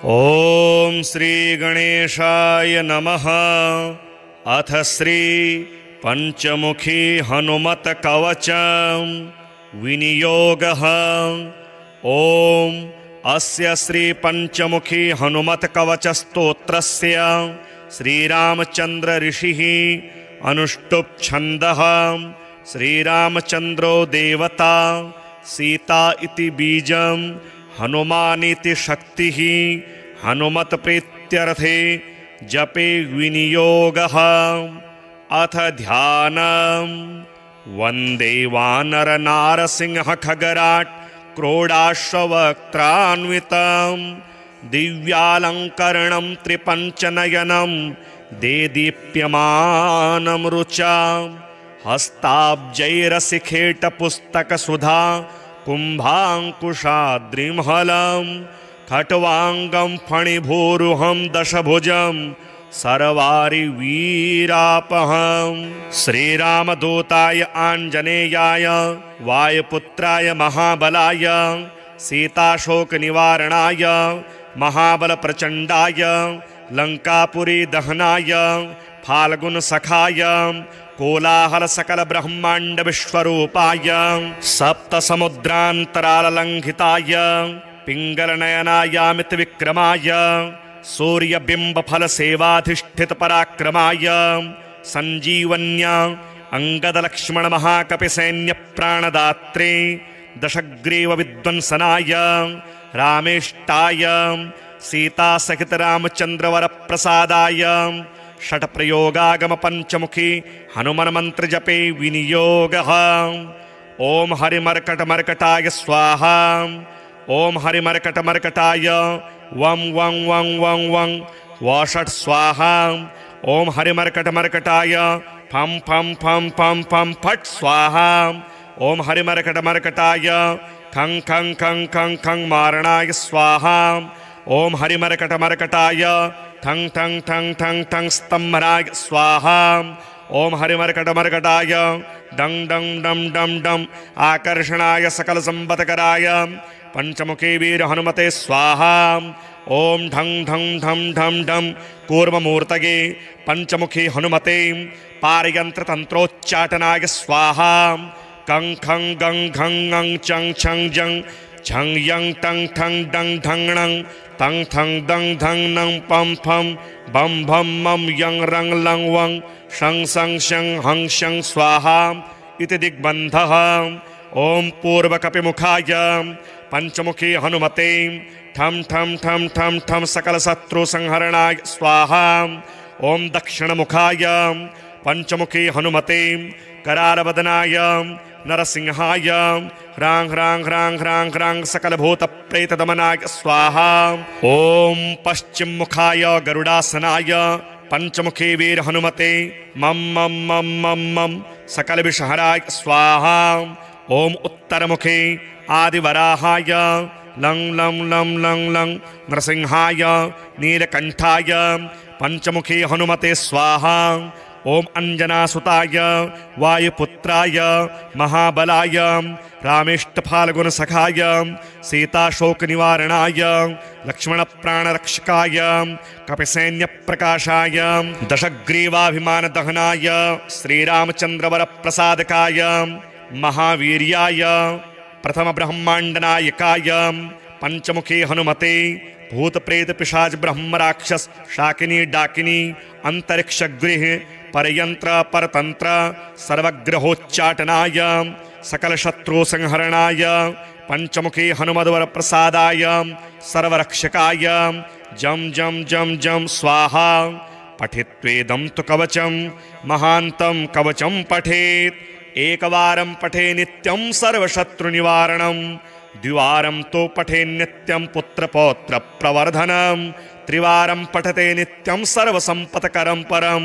ओम श्री गणेशाय नमः। अथ श्री पंचमुखी हनुमत कवचम विनियोगः। ओम अस्य श्री पंचमुखी हनुमत कवच स्तोत्रस्य श्रीरामचंद्र ऋषिः अनुष्टुप् छन्दः। श्रीरामचंद्रो देवता, सीता इति बीजं, हनुमानिति शक्तिः। हनुमत प्रीत्यर्थे जपे विनियोगः। अथ ध्यानम्। वन्दे वानर नारसिंह खगराट् क्रोडाश्ववक्त्रान्वितं दिव्यालङ्करणं त्रिपञ्चनयनं देदीप्यमानं रुचा। हस्ताब्जैरसिखेटपुस्तकसुधा कुम्भाङ्कुशाद्रिमहलं खट्वाङ्गं फणिभूरुहं दशभुजं सर्वारिवीरापहं। श्रीरामदूताय आञ्जनेयाय वायुपुत्राय महाबलाय सीताशोकनिवारणाय महाबलप्रचण्डाय लङ्कापुरी दहनाय फाल्गुनसखाय कोलाहलसकलब्रह्माण्डविश्वरूपाय सप्तसमुद्रान्तराललङ्घिताय पिङ्गलनयनायामितविक्रमाय सूर्यबिम्बफलसेवाधिष्ठितपराक्रमाय सञ्जीवन्या अङ्गदलक्ष्मणमहाकपिसैन्यप्राणदात्रे दशग्रीवविध्वंसनाय रामेष्टाय सीतासहितरामचन्द्रवरप्रसादाय षट्प्रयोगागम पंचमुखी हनुमन्मन्त्रजपे विनियोगः। ओम हरिमर्कटमर्कटाय स्वाहा। ओम हरिमर्कटमर्कटाय वं वं वं वं वं वषट् स्वाहा। ओम हरिमर्कटमर्कटाय फं फं फं फं फं फट् स्वाहा। ओम हरिमर्कटमर्कटाय खं खं खं खं खं मारणाय स्वाहा। ओम हरिमर्कटमर्कटाय ठं ठं ठं ठं ठं स्तम्भनाय स्वाहा। ओम हरिमर्कटमर्कटाय डं डं डं डं डं आकर्षणाय सकलसम्पत्कराय पंचमुखी वीर हनुमते स्वाहा। ओम ढं ढं ढं ढं ढं कूर्ममूर्तये पंचमुखी हनुमते पारयन्त्रतन्त्रोच्चाटनाय स्वाहा। कं खं गं घं ङं चं छं जं छं यं टं ठं डं ढं णं तं थं दं धं नं पं फं बं भं मं यं रं लं वं शं सं शं हं शं स्वाहा इति दिग्बन्धः। ओम पूर्वकपिमुखाय पंचमुखी हनुमते ठं ठं ठं ठं ठं सकलशत्रुसंहरणाय स्वाहा। ओम दक्षिणमुखाय पंचमुखी हनुमते करालवदनाय नरसिंहाय ह्रां ह्रां ह्रां ह्रां ह्रां सकलभूतप्रेतदमनाय स्वाहा। ओम पश्चिममुखाय गरुडासनाय पंचमुखी वीर हनुमते मम मम मम मम मम सकलविषहराय स्वाहा। ओम उत्तरमुखे आदिवराहाय लं लं लं लं लं नरसिंहाय नीलकण्ठाय पंचमुखी हनुमते स्वाहा। ओम अंजनासुताय वायुपुत्राय महाबलाय रामेष्टफाल्गुनसखाय सीताशोकनिवारणाय लक्ष्मणप्राणरक्षकाय कपिसैन्यप्रकाशाय दशग्रीवाभिमानदहनाय श्रीरामचन्द्रवरप्रसादकाय महावीर्याय प्रथमब्रह्माण्डनायकाय पंचमुखी हनुमते भूतप्रेतपिशाच ब्रह्मराक्षस शाकिनी डाकिनी अंतरिक्षगृह परयंत्र परतंत्र सर्वग्रहोच्चाटनाय सकलशत्रुसंहरणाय पंचमुखी हनुमद्वर प्रसादाय सर्वरक्षकाय जम जम जम जम स्वाहा। पठित्वेदं तु कवचं महान्तं कवचं पठेत्। एकवारं पठे नित्यं सर्वशत्रुनिवारणं। द्विवारं तो पठे नित्यं पुत्रपौत्रप्रवर्धनं। त्रिवारं पठते नित्यं सर्वसम्पत्करं परं।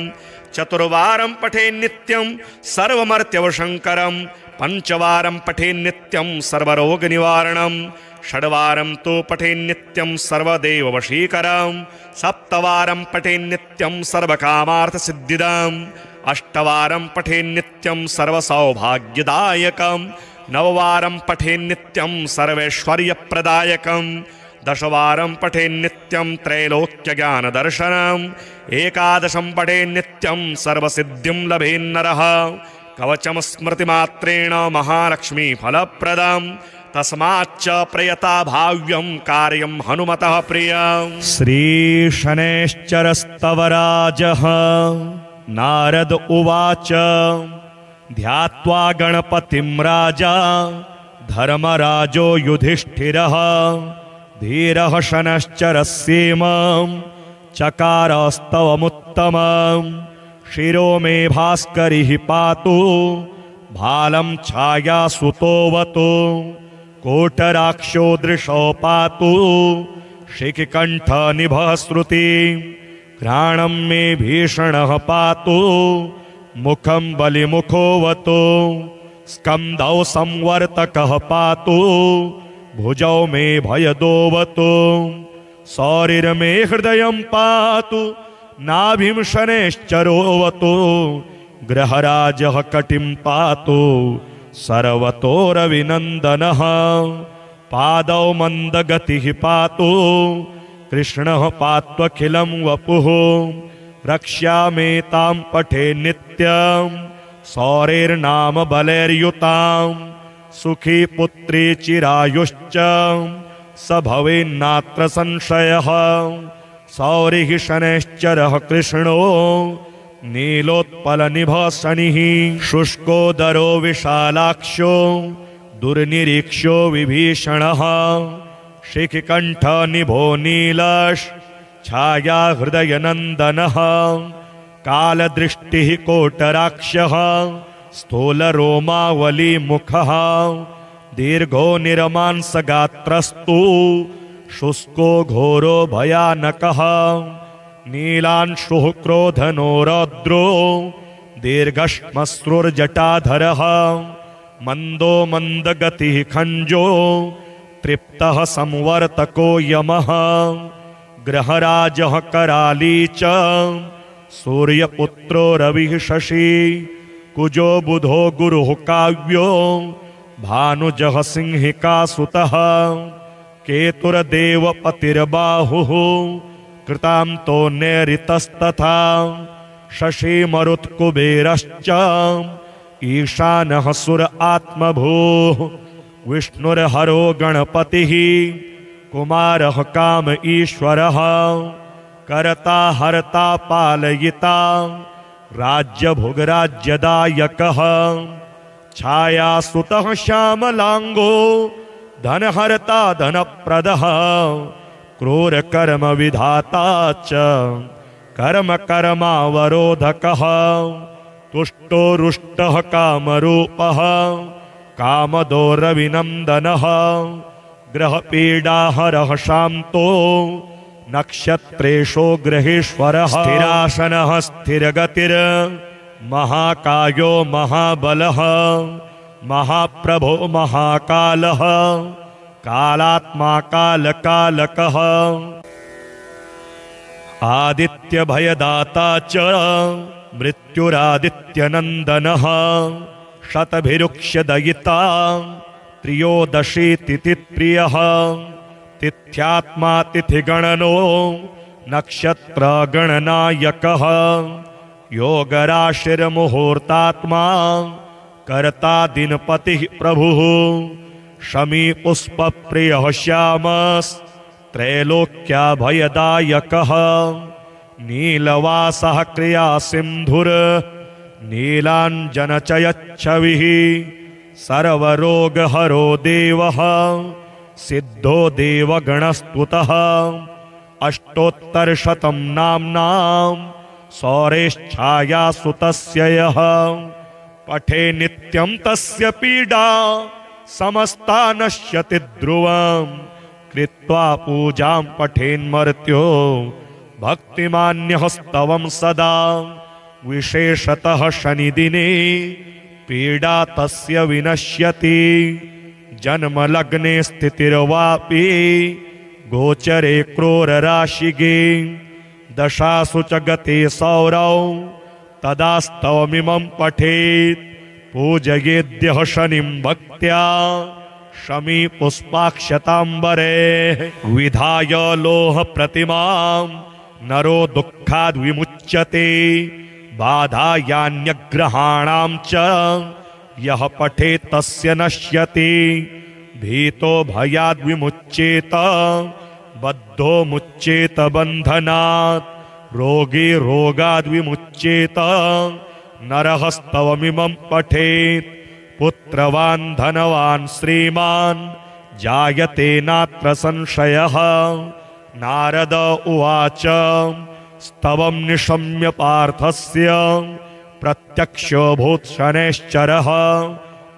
चतुर्वारं पठे नित्यं सर्वमर्त्यवशङ्करं। पंचवारं पठे नित्यं सर्वरोगनिवारणं। षड्वारं तो पठे नित्यं सर्वदेववशीकरं। सप्तवारं पठे नित्यं सर्वकामार्थसिद्धिदम्। अष्टवारं पठे नित्यं सर्वसौभाग्यदायकं। नववारं पठे नित्यं सर्वैश्वर्यप्रदायकं। दशवारं पठेन्नित्यं त्रैलोक्यज्ञानदर्शनम् एकादशं पठेन्नित्यं सर्वसिद्धिं लभेन्नरः कवचं स्मृतिमात्रेण महालक्ष्मी फलप्रदम् तस्माच्च प्रयता भाव्यं कार्यं हनुमतः प्रियम्। श्रीशनैश्चरस्तवराजः नारद उवाच ध्यात्वा गणपतिं राजा धर्मराजो युधिष्ठिरः धीरः शनश्चरस्येमं चकारस्तवमुत्तमम् शिरो मे भास्करिः पातु भालं छायासुतोऽवतु कोटराक्षो दृशो पातु शिखिकण्ठनिभः श्रुति घ्राणं मे भीषणः पातु मुखं बलिमुखोऽवतु स्कन्धौ संवर्तकः पातु भुजौ मे भयदोऽवतु सौरिर्मे हृदयं पातु नाभिं शनैश्चरोऽवतु ग्रहराजः कटिं पातु सर्वतो रविनन्दनः पादौ मन्दगतिः पातु कृष्णः पात्वखिलं वपुः रक्ष्यामेतां पठे नित्यं सौरेर्नाम बलैर्युतां सुखी पुत्री चिरायुश्च स भवेन्नात्र संशयः सौरिः शनैश्चरः कृष्णो नीलोत्पलनिभः शनिः शुष्कोदरो विशालाक्षो दुर्निरीक्षो विभीषणः शिखिकण्ठनिभो नीलश् छाया हृदयनन्दनः कालदृष्टिः कोटराक्षः स्थूलरोमावलीमुखः दीर्घो निरमांसगात्रस्तु शुष्को घोरो भयानकः नीलांशुः क्रोधनो रौद्रो दीर्घश्मश्रुर्जटाधरः मन्दो मन्दगतिः खञ्जो तृप्तः संवर्तको यमः ग्रहराजः कराली च सूर्यपुत्रो रविः शशि कुजो बुधो गुरुः काव्यो भानुजः सिंहिकासुतः केतुर्देवपतिर्बाहुः कृतान्तो नैऋतस्तथा शशिमरुत्कुबेरश्च ईशानः सुर आत्मभूः विष्णुर्हरो गणपतिः कुमारः काम ईश्वरः करता हरता पालयिता राज्यभुगराज्यदायकः छायासुतः श्यामलांगो धनहर्ता धनप्रदः क्रूरकर्म विधाता च कर्म कर्मावरोधकः तुष्टो रुष्टः कामरूपः कामदो रविनन्दनः ग्रहपीडाहरः शान्तो नक्षत्रेषु ग्रहेश्वरः स्थिरासनः स्थिरगतिर् महाकायो महाबलः महाप्रभो महाकालः कालात्मा कालकालकः आदित्यभयदाता च मृत्युरादित्यनन्दनः शतभिरुक्ष्यदयिता त्रयोदशी तिथिप्रियः तिथ्यात्मा तिथिगणनो नक्षत्रगणनायकः योगराशिर्मुहूर्तात्मा कर्ता दिनपतिः प्रभुः शमी पुष्पप्रियः श्यामस्त्रैलोक्याभयदायकः नीलवासः क्रियासिन्धुर् नीलाञ्जनचयच्छविः सर्वरोगहरो देवः सिद्धो देवगणस्तुतः अष्टोत्तरशतं नाम्नां सौरेश्छायासुतस्य यः पठे नित्यं तस्य पीडा समस्ता नश्यति ध्रुवं कृत्वा पूजां पठेन्मर्त्यो भक्तिमान्यः स्तवं सदा विशेषतः शनिदिने पीडा तस्य विनश्यति जन्मलग्ने स्थितिर्वापि गोचरे क्रूरराशिगे दशासु च गते सौरौ तदा स्तवमिमं पठेत् पूजयेद्यः शनिं भक्त्या शमी पुष्पाक्षतांबरे विधाय लोह प्रतिमां नरो दुःखाद् विमुच्यते बाधायान्यग्रहाणां च यः पठेत् तस्य नश्यति भीतो भयाद् विमुच्येत बद्धो मुच्येत बन्धनात् रोगी रोगाद् विमुच्येत नरः स्तवमिमं पठेत् पुत्रवान् धनवान् श्रीमान् जायते नात्र संशयः नारद उवाच स्तवं निशम्य पार्थस्य प्रत्यक्षोऽभूत् शनैश्चरः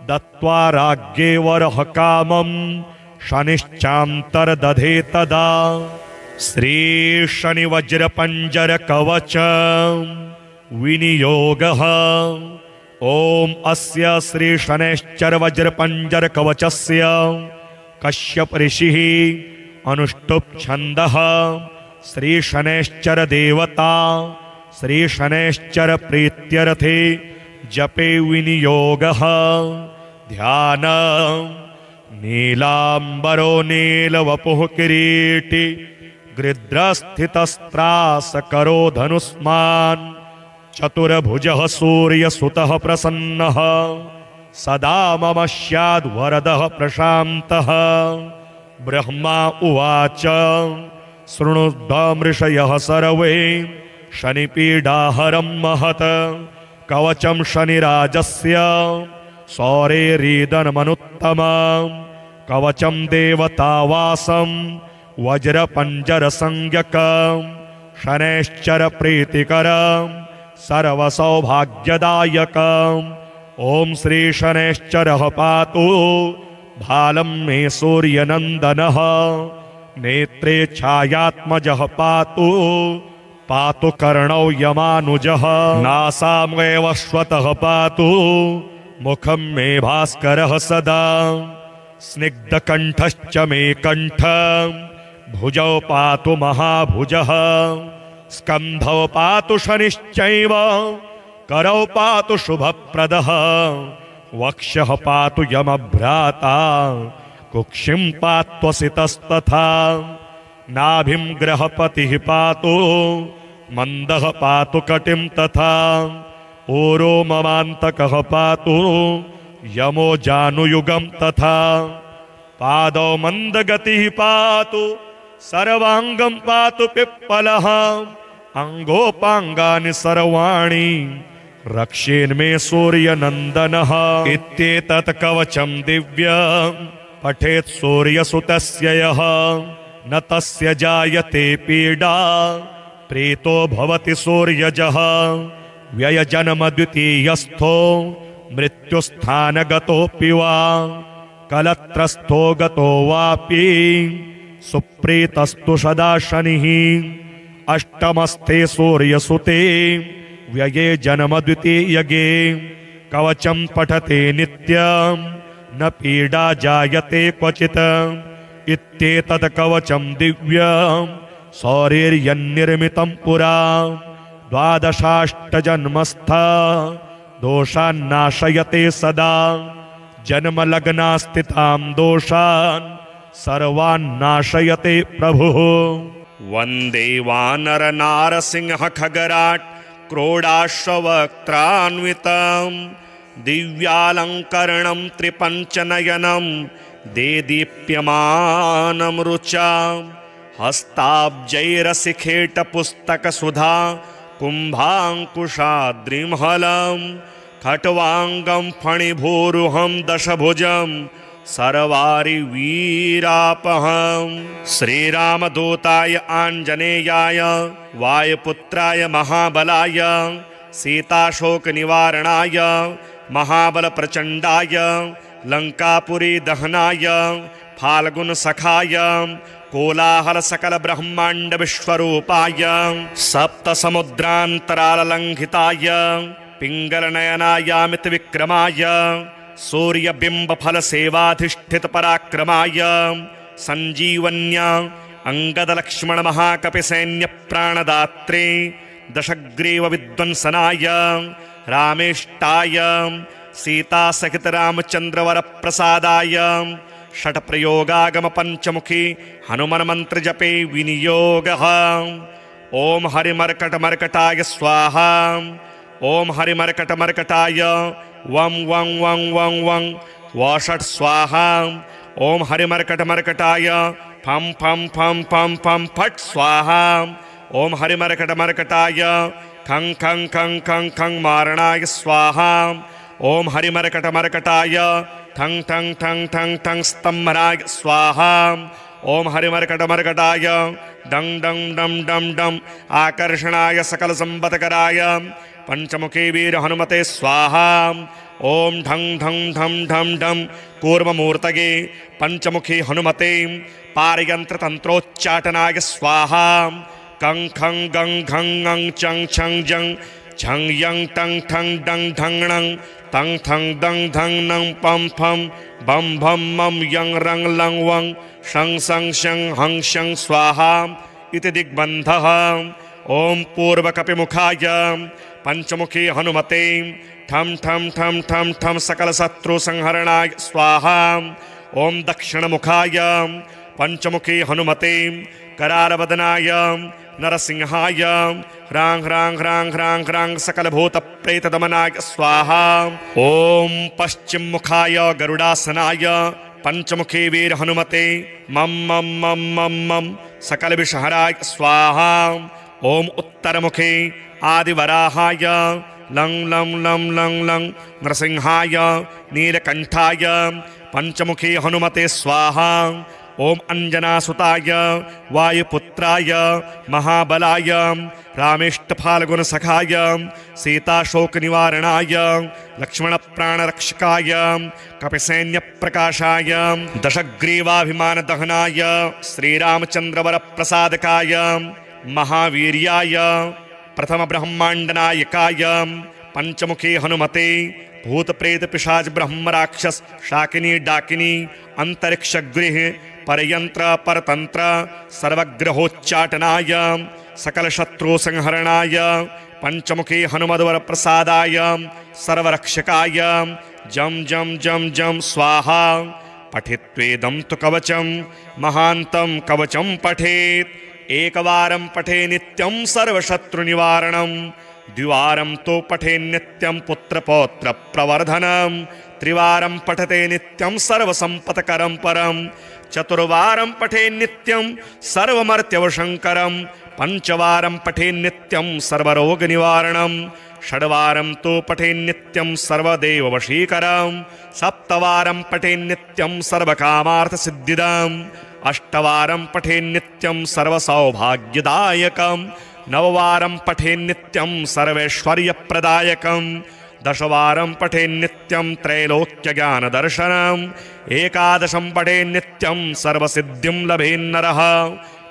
दत्त्वा राज्ञे वरः कामं शनिश्चान्तर्दधे तदा श्रीशनिवज्रपञ्जरकवच विनियोगः ॐ अस्य श्रीशनैश्चरवज्रपञ्जरकवचस्य कश्यप ऋषिः अनुष्टुप् छन्दः श्रीशनैश्चर देवता श्रीशनैश्चर प्रीत्यर्थे जपे विनियोगः ध्यान नीलांबरो नीलवपुः किरीटी गृध्रस्थितस्त्रासकरो धनुष्मान् चतुर्भुजः सूर्यसुतः प्रसन्नः सदा मम स्याद्वरदः प्रशान्तः ब्रह्मा उवाच शृणुध्वमृषयः सर्वे शनिपीडाहरं महत् कवचं शनिराजस्य सौरेरीदनमनुत्तमं कवचं देवतावासं वज्रपञ्जरसंज्ञकं शनैश्चर प्रीतिकरं सर्वसौभाग्यदायकम् ॐ श्री शनैश्चरः पातु भालं मे सूर्यनन्दनः नेत्रे छायात्मजः पातु पातु कर्णौ यमानुजः नासामेव श्वतः पातु मुखं मे भास्करः सदा स्निग्धकण्ठश्च मे कण्ठं भुजौ पातु महाभुजः स्कन्धौ पातु शनिश्चैव करौ पातु शुभप्रदः वक्षः पातु यमभ्राता कुक्षिं पात्वसितस्तथा नाभिं ग्रहपतिः पातु मन्दः पातु कटिं तथा ऊरो ममान्तकः पातु यमो जानुयुगं तथा पादौ मन्दगतिः पातु सर्वाङ्गं पातु पिप्पलः अङ्गोपाङ्गानि सर्वाणि रक्षेन्मे सूर्यनन्दनः इत्येतत् कवचं दिव्यं पठेत् सूर्यसुतस्य यः न तस्य जायते पीडा प्रीतो भवति सूर्यजः व्ययजन्म द्वितीयस्थो मृत्युस्थानगतोऽपि वा कलत्रस्थो गतो वापि सुप्रीतस्तु सदा शनिः अष्टमस्थे सूर्यसुते व्यये जन्म द्वितीयगे कवचं पठते नित्यं न पीडा जायते क्वचित् इत्येतत् कवचं दिव्यं सौरेर्यन्निर्मितं पुरा द्वादशाष्टजन्मस्थ दोषान्नाशयते सदा जन्मलग्नास्थितां दोषान् सर्वान्नाशयते प्रभुः वन्दे वानरनारसिंह खगराट् क्रोडाश्ववक्त्रान्वितं दिव्यालङ्करणं त्रिपञ्चनयनं देदीप्यमानं रुचां हस्ताब्जैरसिखेटपुस्तकसुधा कुम्भाङ्कुशाद्रिमहलं खट्वाङ्गं फणिभूरुहं दशभुजं सर्वारिवीरापहं श्रीरामदूताय आञ्जनेयाय वायुपुत्राय महाबलाय सीताशोकनिवारणाय महाबलप्रचण्डाय लङ्कापुरीदहनाय फाल्गुनसखाय कोलाहलसकलब्रह्माण्डविश्वरूपाय सप्तसमुद्रान्तराललङ्घिताय पिङ्गलनयनायामितविक्रमाय सूर्यबिम्बफलसेवाधिष्ठितपराक्रमाय सञ्जीवन्या अङ्गदलक्ष्मणमहाकपिसैन्यप्राणदात्रे दशग्रीवविध्वंसनाय रामेष्टाय सीतासहितरामचन्द्रवरप्रसादाय षट्प्रयोगागम पंचमुखी हनुमन् मंत्र जपे विनियोगः। ओम हरिमर्कटमर्कटाय स्वाहा। ओम हरिमर्कटमर्कटाय वं वं वं वं वं वषट् स्वाहा। ओम हरिमर्कटमर्कटाय फं फं फं फं फं फट् स्वाहा। ओम हरिमर्कटमर्कटाय खं खं खं खं खं मारणाय स्वाहा। ओम हरिमर्कटमर्कटाय ठं ठं ठं ठं ठं स्तंभनाय स्वाहा। ओम हरिमर्कटमर्कटाय डं डं डं डं डं आकर्षणाय सकल संपत्कराय पंचमुखी वीर हनुमते स्वाहा। ओम ढं ढं ढं ढं ढं कूर्ममूर्तये पंचमुखी हनुमते पारयंत्र तंत्रोच्चाटनाय स्वाहा। कं खं गं घं ङं चं छं जं झं यं टं ठं डं ढं णं तं थं दं धं नं पं फं बं भं मं यं रं लं वं शं सं शं हं शं स्वाहा इति दिग्बन्धः। ओम पूर्वकपिमुखाय पंचमुखी हनुमते ठं ठं ठं ठं ठं सकल शत्रु संहरणाय स्वाहा। ओम दक्षिणमुखाय पंचमुखी हनुमते करालवदनाय नरसिंहाय ह्रां ह्रां ह्रां ह्रां ह्रां सकल भूत प्रेत दमनाय स्वाहा। ओम पश्चिम मुखाय गरुडासनाय पंचमुखी वीर हनुमते मम मम मम मम मम सकल विषहराय स्वाहा। ओम उत्तर मुखे आदिवराहाय लं लं लं लं लं नरसिंहाय नीलकंठाय पंचमुखी हनुमते स्वाहा। ओम अंजनासुताय वायुपुत्राय महाबलाय रामेष्टफाल्गुनसखाय सीताशोकनिवारणाय लक्ष्मणप्राणरक्षकाय कपिसैन्यप्रकाशाय दशग्रीवाभिमानदहनाय श्रीरामचन्द्रवरप्रसादकाय महावीर्याय प्रथमब्रह्माण्डनायकाय पंचमुखी हनुमते भूतप्रेत पिशाच ब्रह्मराक्षस शाकिनी डाकिनी अंतरिक्षगृह परयंत्र परतंत्र सर्वग्रहोच्चाटनाय सकल शत्रु संहरणाय पंचमुखी हनुमद्वर प्रसादाय सर्वरक्षकाय जम जम जम जम स्वाहा। पठित्वेदं तु कवचं महान्तं कवचं पठेत् एकवारं पठे नित्यं सर्वशत्रुनिवारणं द्विवारं तो पठे नित्यं पुत्रपौत्र प्रवर्धनं त्रिवारं पठते नित्यं सर्वसंपत्करं परं चतुर्वारं पठे नित्यं सर्वमर्त्यवशंकरं पंचवारं पठे नित्यं सर्वरोगनिवारणं षड्वारं तो पठे नित्यं सर्वदेववशीकरं सप्तवारं पठे नित्यं सर्वकामार्थसिद्धिदम् अष्टवारं पठे नित्यं सर्वसौभाग्यदायकं नववारं पठे नित्यं सर्वैश्वर्यप्रदायकं दशवारं पठे नित्यं त्रैलोक्यज्ञानदर्शनम् एकादशं पठे नित्यं सर्वसिद्धिं लभेन्नरः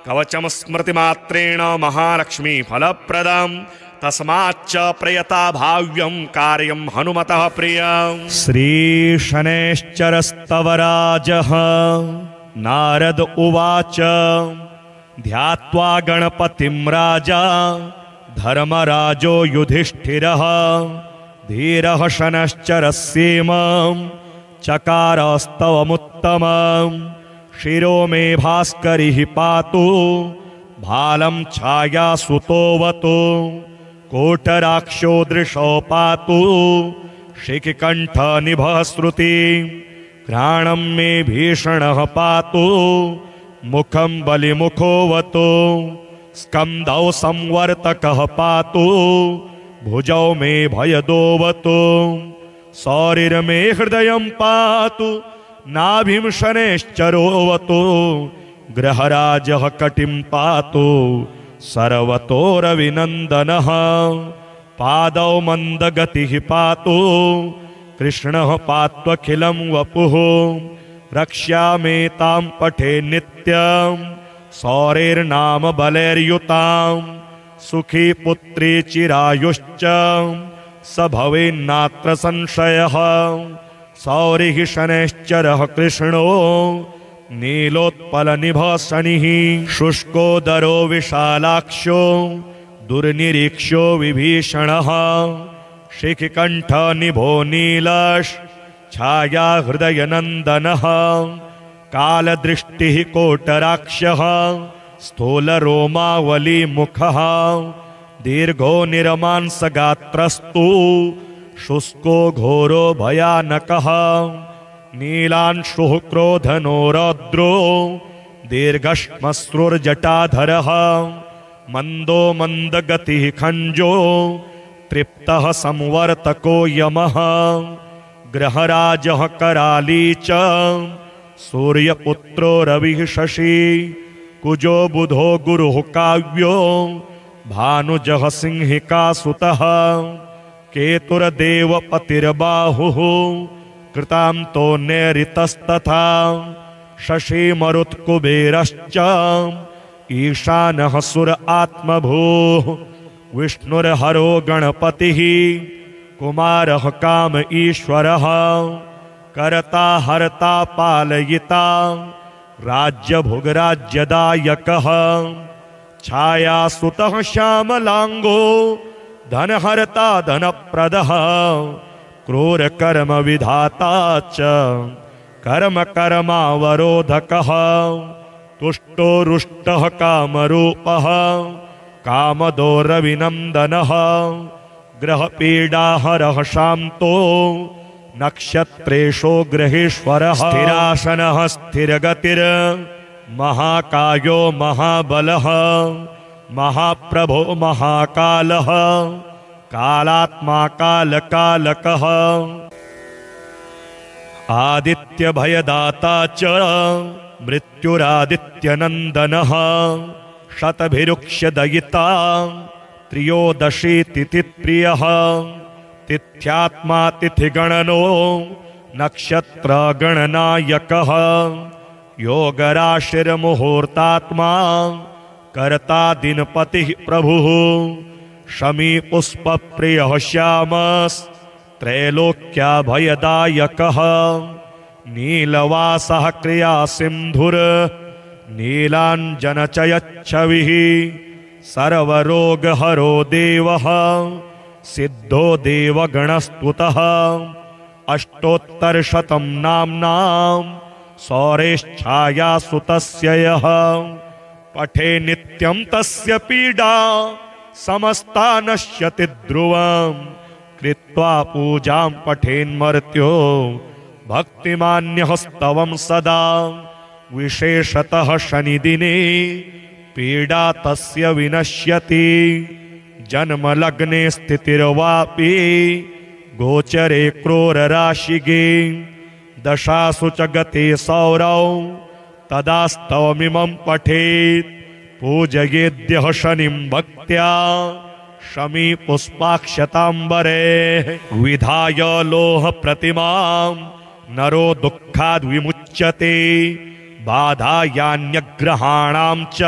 कवचं स्मृतिमात्रेण महालक्ष्मी फलप्रदं तस्माच्च प्रयता भाव्यं कार्यं हनुमतः प्रियम्। श्रीशनैश्चरस्तवराजः नारद उवाच ध्यात्वा गणपतिं राजा धर्मराजो युधिष्ठिरः धीरः शनश्चरस्येमं चकारस्तवमुत्तमं शिरो मे भास्करिः पातु भालं छायासुतोऽवतु कोटराक्षो दृशो पातु शिखिकण्ठनिभः श्रुति घ्राणं मे भीषणः पातु मुखं बलिमुखोऽवतु स्कन्धौ संवर्तकः पातु भुजौ मे भयदोऽवतु सौरिर्मे हृदयं पातु नाभिं शनैश्चरोऽवतु गृहराजः कटिं पातु सर्वतोरविनन्दनः पादौ मन्दगतिः पातु कृष्णः पात्वखिलं वपुः रक्ष्यामेतां पठे नित्यं सौरेर्नाम बलैर्युतां सुखी पुत्री चिरायुश्च स भवेन्नात्र संशयः सौरिः शनैश्चरः कृष्णो नीलोत्पलनिभः शनिः शुष्कोदरो विशालाक्षो दुर्निरीक्ष्यो विभीषणः शिखिकण्ठनिभो नीलश् छाया हृदयनन्दनः कालदृष्टिः कोटराक्षः स्थूलरोमावलीमुखः दीर्घो निरमांसगात्रस्तु शुष्को घोरो भयानकः नीलांशुः क्रोधनो रौद्रो दीर्घश्मश्रुर्जटाधरः मंदो मंदगतिः खंजो तृप्तः संवर्तको यमः ग्रहराजः कराली च सूर्यपुत्रो रविः शशि कुजो बुधो गुरुः काव्यो भानुजः सिंहिका सुतः केतुर्देवपतिर्बाहुः कृतांतो नैऋतस्तथा शशि मरुत्कुबेरश्च ईशानः सुर आत्मभूः विष्णुर्हरो गणपतिः कुमारः काम ईश्वरः कर्ता हर्ता पालयिता राज्यभुगराज्यदायकः छायासुतः श्यामलांगो धनहर्ता धनप्रदः क्रूरकर्म विधाता च कर्म कर्मावरोधकः तुष्टो रुष्टः कामरूपः कामदो रविनन्दनः ग्रहपीडाहरः शान्तो नक्षत्रेषु ग्रहेश्वरः स्थिरासनः स्थिरगतिर् महाकायो महाबलः महाप्रभो महाकालः कालात्मा कालकालकः आदित्यभयदाता च मृत्युरादित्यनन्दनः शतभिरुक्ष्यदयिता त्रयोदशी तिथिप्रियः तिथ्यात्मा तिथिगणनो नक्षत्रगणनायकः योगराशिर्मुहूर्तात्मा कर्ता दिनपतिः प्रभुः शमी पुष्पप्रियः श्यामस्त्रैलोक्याभयदायकः नीलवासः क्रियासिन्धुर् नीलाञ्जनचयच्छविः सर्वरोगहरो देवः सिद्धो देवगणस्तुतः अष्टोत्तरशतं नाम्नां सौरेश्छायासुतस्य यः पठे नित्यं तस्य पीडा समस्ता नश्यति ध्रुवं कृत्वा पूजां पठेन्मर्त्यो भक्तिमान्यः स्तवं सदा विशेषतः शनिदिने पीडा तस्य विनश्यति जन्मलग्ने स्थितिर्वापि गोचरे क्रूरराशिगे दशासु च गते सौरौ तदा स्तवमिमं पठेत् पूजयेद्यः शनिं भक्त्या शमी पुष्पाक्षतांबरे विधाय लोह प्रतिमां नरो दुःखाद् विमुच्यते बाधायान्यग्रहाणां च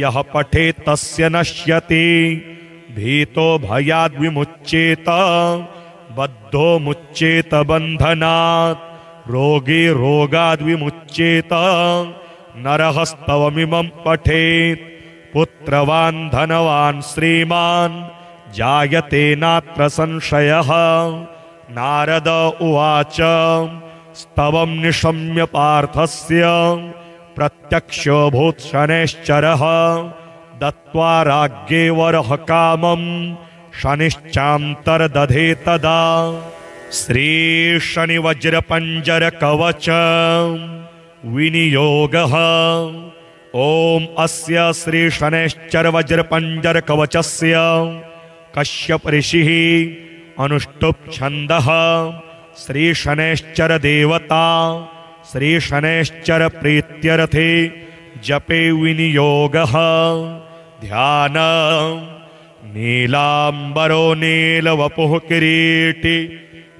यः पठेत् तस्य नश्यति भीतो भयाद् विमुच्येत बद्धो मुच्येत बन्धनात् रोगी रोगाद् विमुच्येत नरः स्तवमिमं पठेत् पुत्रवान् धनवान् श्रीमान् जायते नात्र संशयः नारद उवाच स्तवं निशम्य पार्थस्य प्रत्यक्षोऽभूत् शनैश्चरः दत्त्वा राज्ञे वरः कामं शनिश्चान्तर्दधे तदा श्रीशनिवज्रपञ्जरकवच विनियोगः ॐ अस्य श्रीशनैश्चरवज्रपञ्जरकवचस्य कश्यप ऋषिः अनुष्टुप् छन्दः श्रीशनैश्चर देवता श्रीशनैश्चर प्रीत्यर्थे जपे विनियोगः ध्यान नीलांबरो नीलवपुः किरीटी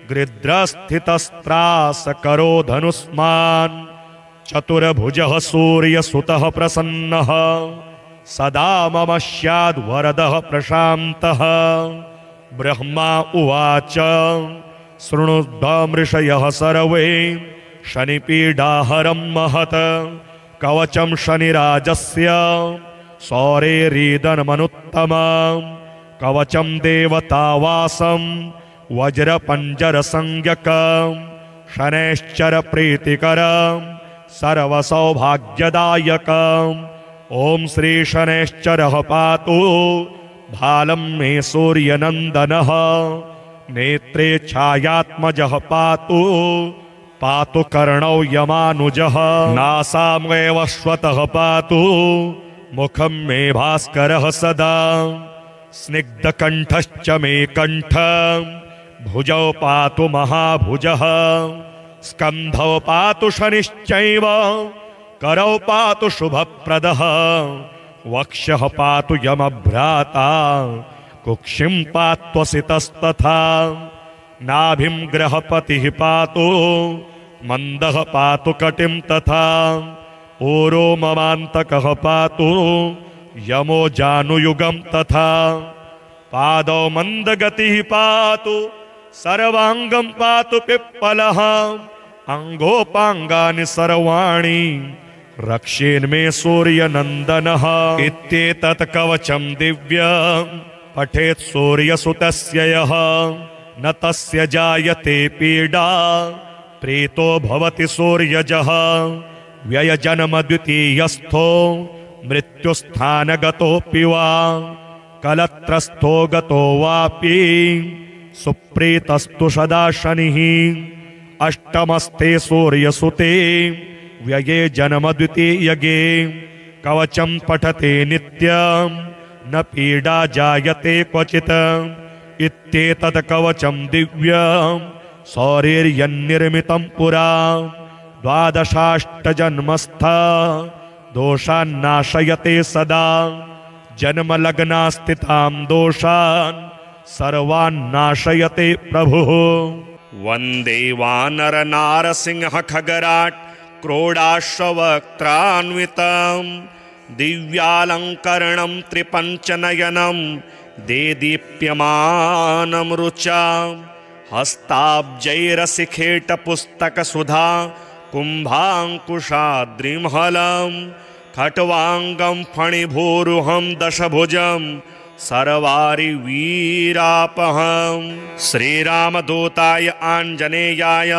गृध्रस्थितस्त्रासकरो धनुष्मान् चतुर्भुजः सूर्यसुतः प्रसन्नः सदा मम स्याद्वरदः प्रशान्तः ब्रह्मा उवाच शृणुध्वमृषयः सर्वे शनिपीडाहरं महत् कवचं शनिराजस्य सौरेरीदनमनुत्तमं कवचं देवतावासं वज्रपञ्जरसंज्ञकं शनैश्चर प्रीतिकरं सर्वसौभाग्यदायकम्। ॐ श्री शनैश्चरः पातु भालं मे सूर्यनन्दनः। नेत्रे छायात्मजः पातु पातु कर्णौ यमानुजः। नासामेव श्वतः पातु मुखं मे भास्करः सदा। स्निग्धकण्ठश्च मे कण्ठ भुजौ पातु महाभुजः। स्कन्धौ पातु शनिश्चैव करौ पातु शुभप्रदः। वक्षः पातु यमभ्राता कुक्षिं पात्वसितस्तथा। नाभिं ग्रहपतिः पातु मन्दः पातु कटिं तथा। ऊरो ममान्तकः पातु यमो जानुयुगं तथा। पादौ मन्दगतिः पातु सर्वाङ्गं पातु पिप्पलः। अङ्गोपाङ्गानि सर्वाणि रक्षेन्मे सूर्यनन्दनः। इत्येतत् कवचं दिव्यं पठेत् सूर्यसुतस्य यः। न तस्य जायते पीडा प्रीतो भवति सूर्यजः। व्ययजन्म द्वितीयस्थो मृत्युस्थानगतोऽपि वा। कलत्रस्थो गतो वापि सुप्रीतस्तु सदा शनिः। अष्टमस्ते सूर्यसुते व्यये जन्म द्वितीयगे। कवचं पठते नित्यं न पीडा जायते क्वचित्। इत्येतत् कवचं दिव्यं सौरेर्यन्निर्मितं पुरा। द्वादशाष्टजन्मस्थ दोषान्नाशयते सदा। जन्मलग्नास्थितां दोषान् सर्वान्नाशयते प्रभुः। वन्दे वानरनारसिंह खगराट् क्रोडाश्ववक्त्रान्वितं। दिव्यालङ्करणं त्रिपञ्चनयनं देदीप्यमानं रुचा। हस्ताब्जैरसिखेटपुस्तकसुधा कुम्भाङ्कुशाद्रिमहलं। खट्वाङ्गं फणिभूरुहं दशभुजं सर्वारिवीरापहं। श्रीरामदूताय आञ्जनेयाय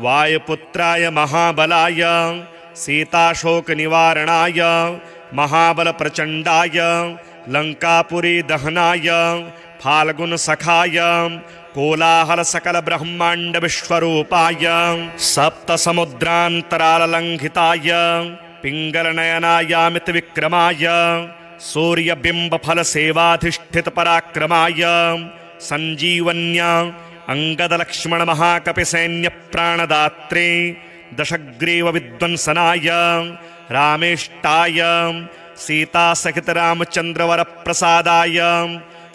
वायुपुत्राय महाबलाय सीताशोकनिवारणाय महाबलप्रचण्डाय लङ्कापुरी दहनाय फाल्गुनसखाय कोलाहलसकलब्रह्माण्डविश्वरूपाय सप्तसमुद्रान्तराललङ्घिताय पिङ्गलनयनायामितविक्रमाय सूर्यबिम्बफलसेवाधिष्ठितपराक्रमाय सञ्जीवन्या अङ्गदलक्ष्मणमहाकपिसैन्यप्राणदात्रे दशग्रीवविध्वंसनाय रामेष्टाय सीतासहितरामचन्द्रवरप्रसादाय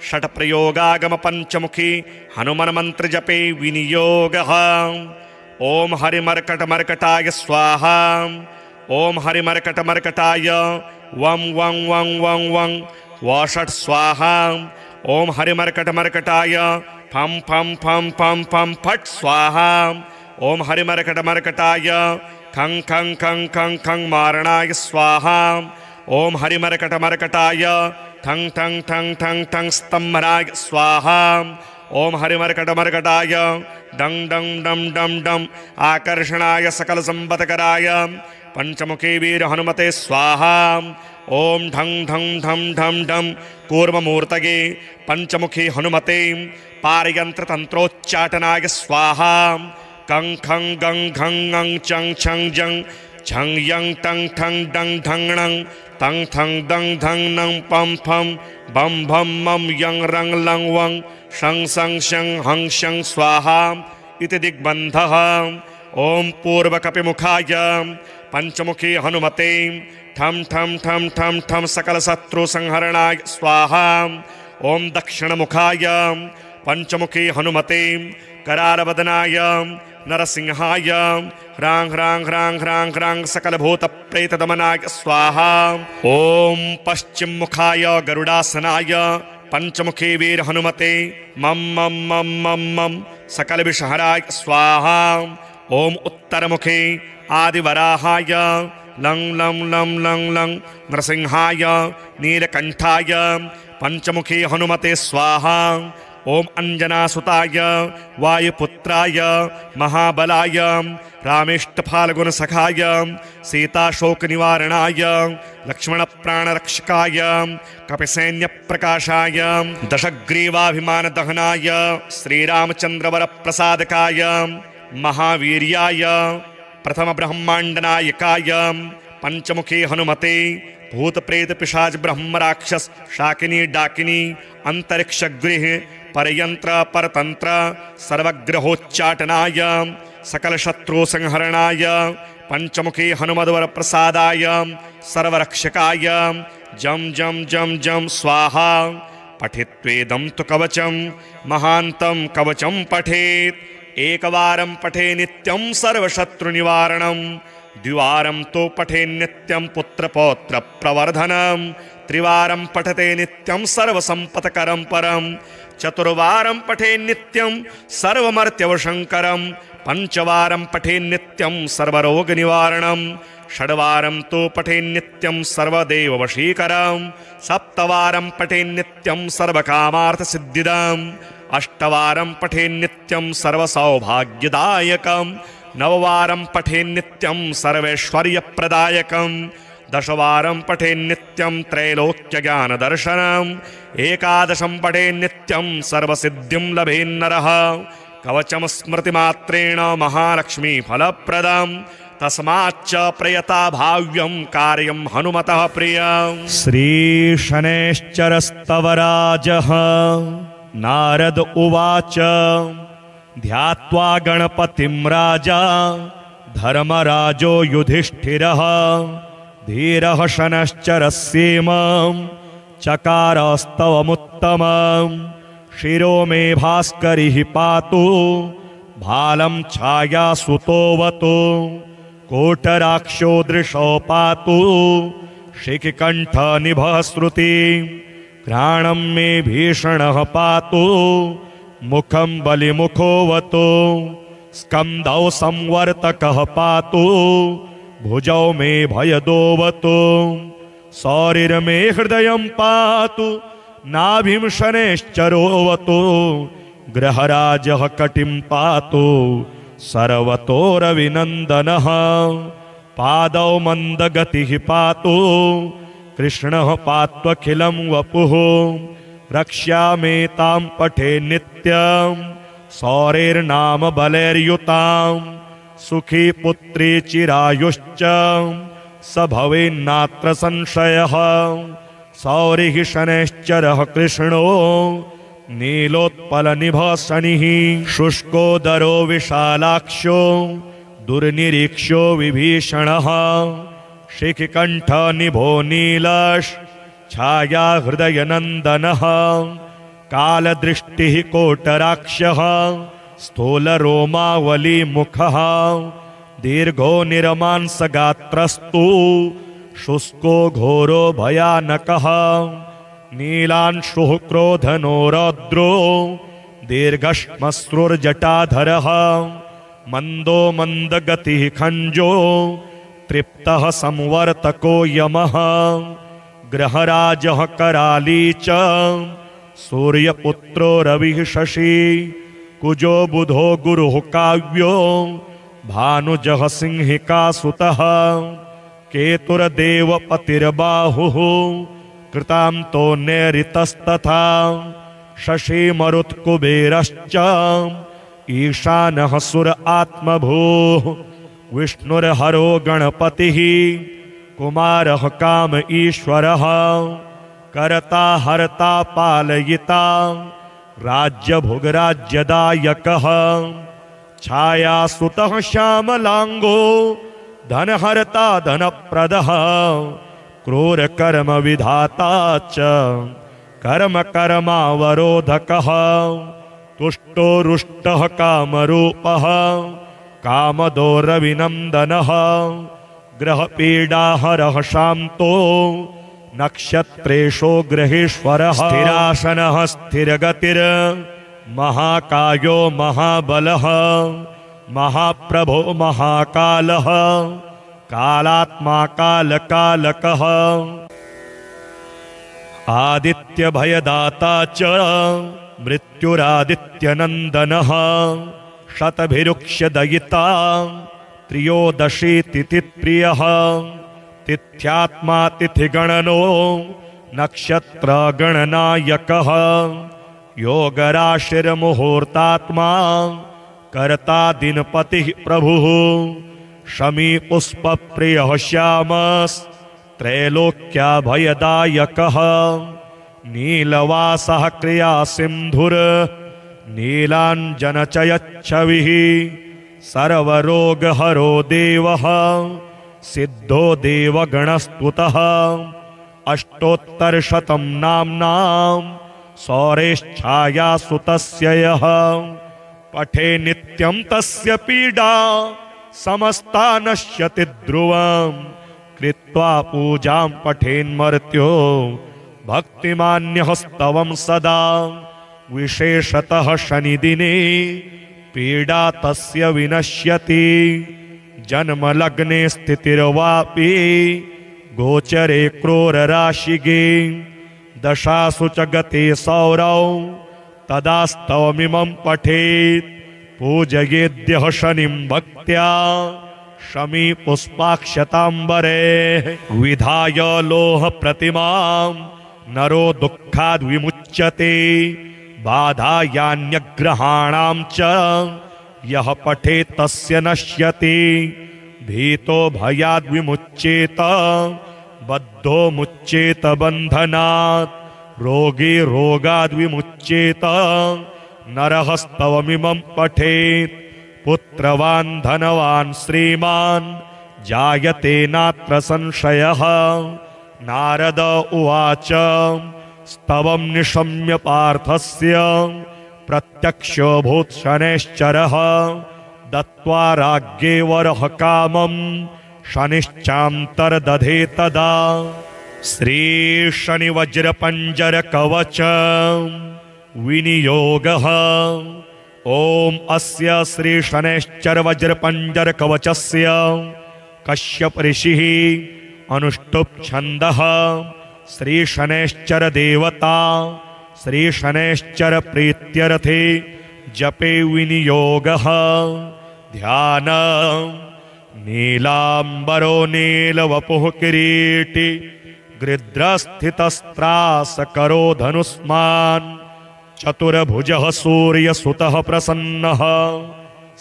षट्प्रयोगागमपञ्चमुखी हनुमन्मन्त्रजपे विनियोगः। ॐ हरिमर्कटमर्कटाय स्वाहा। ॐ हरिमर्कटमर्कटाय वं वं वं वं वं वषट् स्वाहा। ॐ हरिमर्कटमर्कटाय फं फं फं फं फं फट् स्वाहा। ॐ हरिमर्कटमर्कटाय खं खं खं खं खं मारणाय स्वाहा। ॐ हरिमर्कटमर्कटाय ठं ठं ठं ठं ठं स्तम्भनाय स्वाहा। ॐ हरिमर्कटमर्कटाय डं डं डं डं डं आकर्षणाय सकलसम्पत्कराय पंचमुखी वीर हनुमते स्वाहा। ॐ ढं ढं ढं ढं ढं कूर्ममूर्तये पंचमुखी हनुमते पारयन्त्रतन्त्रोच्चाटनाय स्वाहा। कं खं गं घं ङं चं छं जं झं यं टं ठं डं ढं णं तं थं दं धं नं पं फं बं भं मं यं रं लं वं शं सं शं हं शं स्वाहा इति दिग्बन्धः। ॐ पूर्वकपिमुखाय पंचमुखी हनुमते ठं ठं ठं ठं ठं सकलशत्रुसंहरणाय स्वाहा। ॐ दक्षिणमुखाय पंचमुखी हनुमते करालवदनाय नरसिंहाय ह्रां ह्रां ह्रां ह्रां ह्रां सकलभूतप्रेतदमनाय स्वाहा। ॐ पश्चिममुखाय गरुडासनाय पंचमुखी वीर हनुमते मं मं मं मं मं सकलविषहराय स्वाहा। ॐ उत्तरमुखे आदिवराहाय लं लं लं लं लं नरसिंहाय नीलकण्ठाय पंचमुखी हनुमते स्वाहा। ओम अंजनासुताय वायुपुत्राय महाबलाय रामेष्टफाल्गुनसखाय सीताशोकनिवारणाय लक्ष्मणप्राणरक्षकाय कपिसैन्यप्रकाशाय दशग्रीवाभिमानदहनाय श्रीरामचन्द्रवरप्रसादकाय महावीर्याय प्रथमब्रह्माण्डनायकाय पंचमुखी हनुमते भूतप्रेत पिशाच ब्रह्म राक्षस शाकिनी डाकिनी अंतरिक्षगृह परयंत्र परतंत्र सर्वग्रहोच्चाटनाय सकल शत्रु संहरणाय पंचमुखी हनुमद्वर प्रसादाय सर्वरक्षकाय जम जम जम जम स्वाहा पठित्वेदं तु कवचं महान्तं कवचं पठेत् एकवारं पठे नित्यं सर्वशत्रुनिवारणं द्विवारं तो पठे नित्यं पुत्रपौत्र प्रवर्धनं त्रिवारं पठते नित्यं सर्वसंपत्करं परं चतुर्वारं पठे नित्यं सर्वमर्त्यवशंकरं पंचवारं पठे नित्यं सर्वरोगनिवारणं षड्वारं तो पठे नित्यं सर्वदेववशीकरं सप्तवारं पठे नित्यं सर्वकामार्थसिद्धिदम् अष्टवारं पठे नित्यं सर्वसौभाग्यदायकं नववारं पठे नित्यं सर्वैश्वर्यप्रदायकं दशवारं पठे नित्यं त्रैलोक्यज्ञानदर्शनम् एकादशं पठे नित्यं सर्वसिद्धिं लभेन्नरः कवचं स्मृतिमात्रेण महालक्ष्मी फलप्रदम् तस्माच्च प्रयता भाव्यं कार्यं हनुमतः प्रियम्। श्री शनैश्चरस्तवराजः नारद उवाच ध्यात्वा गणपतिं राजा धर्मराजो युधिष्ठिरः धीरः शनश्चरस्येमं चकारस्तवमुत्तमं शिरो मे भास्करिः पातु भालं छायासुतोऽवतु कोटराक्षो दृशो पातु शिखिकण्ठनिभः श्रुति घ्राणं मे भीषणः पातु मुखं बलिमुखोऽवतु स्कन्धौ संवर्तकः पातु भुजौ मे भयदोऽवतु सौरिर्मे हृदयं पातु नाभिं शनैश्चरोऽवतु ग्रहराजः कटिं पातु सर्वतोरविनन्दनः पादौ मन्दगतिः पातु कृष्णः पात्वखिलं वपुः रक्ष्यामेतां पठे नित्यं सौरेर्नाम बलैर्युतां सुखी पुत्री चिरायुश्च स भवेन्नात्र संशयः सौरिः शनैश्चरः कृष्णो नीलोत्पलनिभः शनिः शुष्कोदरो विशालाक्षो दुर्निरीक्षो विभीषणः शिखिकण्ठनिभो नीलश् छाया हृदयनन्दनः कालदृष्टिः कोटराक्षः स्थूलरोमावलीमुखः दीर्घो निरमांसगात्रस्तु शुष्को घोरो भयानकः नीलांशुः क्रोधनो रौद्रो दीर्घश्मश्रुर्जटाधरः मन्दो मन्दगतिः खञ्जो तृप्तः संवर्तको यमः ग्रहराजः कराली च सूर्यपुत्रो रविः शशि कुजो बुधो गुरुः काव्यो भानुजः सिंहिकासुतः केतुर्देवपतिर्बाहुः कृतान्तो नैऋतस्तथा शशि मरुत्कुबेरश्च ईशानः सुर आत्मभूः विष्णुर्हरो गणपतिः कुमारः काम ईश्वरः कर्ता हर्ता पालयिता राज्यभुग्राज्यदायकः छायासुतः श्यामलांगो धनहर्ता धनप्रदः क्रूरकर्म विधाता च कर्म कर्मावरोधकः तुष्टो रुष्टः कामरूपः कामदो रविनन्दनः ग्रहपीडाहरः शान्तो नक्षत्रेषु ग्रहेश्वरः स्थिरासनः स्थिरगतिर् महाकायो महाबलः महाप्रभो महाकालः कालात्मा कालकालकः आदित्यभयदाता च मृत्युरादित्यनन्दनः शतभिरुक्ष्यदयिता त्रयोदशीतिथिप्रियः तिथ्यात्मा तिथिगणनो नक्षत्रगणनायकः योगराशिर्मुहूर्तात्मा कर्ता दिनपतिः प्रभुः शमी पुष्पप्रियः श्यामस्त्रैलोक्याभयदायकः नीलवासः क्रियासिन्धुर् नीलाञ्जनचयच्छविः सर्वरोगहरो देवः सिद्धो देवगणस्तुतः अष्टोत्तरशतं नाम्नां सौरेश्छायासुतस्य यः पठे नित्यं तस्य पीडा समस्ता नश्यति ध्रुवं कृत्वा पूजां पठेन्मर्त्यो भक्तिमान्यः स्तवं सदा विशेषतः शनिदिने पीडा तस्य विनश्यति जन्मलग्ने स्थितिर्वापि गोचरे क्रूरराशिगे दशासु च गते सौरौ तदा स्तवमिमं पठेत् पूजयेद्यः शनिं भक्त्या शमी पुष्पाक्षताम्बरे विधाय लोह प्रतिमां नरो दुःखाद् विमुच्यते बाधायान्यग्रहाणां च यः पठेत् तस्य नश्यति भीतो भयाद् विमुच्येत बद्धो मुच्येत बन्धनात् रोगी रोगाद् विमुच्येत नरः स्तवमिमं पठेत् पुत्रवान् धनवान् श्रीमान् जायते नात्र संशयः नारद उवाच स्तवं निशम्य पार्थस्य प्रत्यक्षोऽभूत् शनैश्चरः दत्त्वा राज्ञे वरः कामं शनिश्चान्तर्दधे तदा श्रीशनिवज्रपञ्जरकवच विनियोगः ॐ अस्य श्रीशनैश्चरवज्रपञ्जरकवचस्य कश्यप ऋषिः अनुष्टुप् छन्दः श्रीशनैश्चर देवता श्रीशनैश्चर प्रीत्यर्थे जपे विनियोगः ध्यान नीलाम्बरो नीलवपुः किरीटी गृध्रस्थितस्त्रासकरो धनुष्मान् चतुर्भुजः सूर्यसुतः प्रसन्नः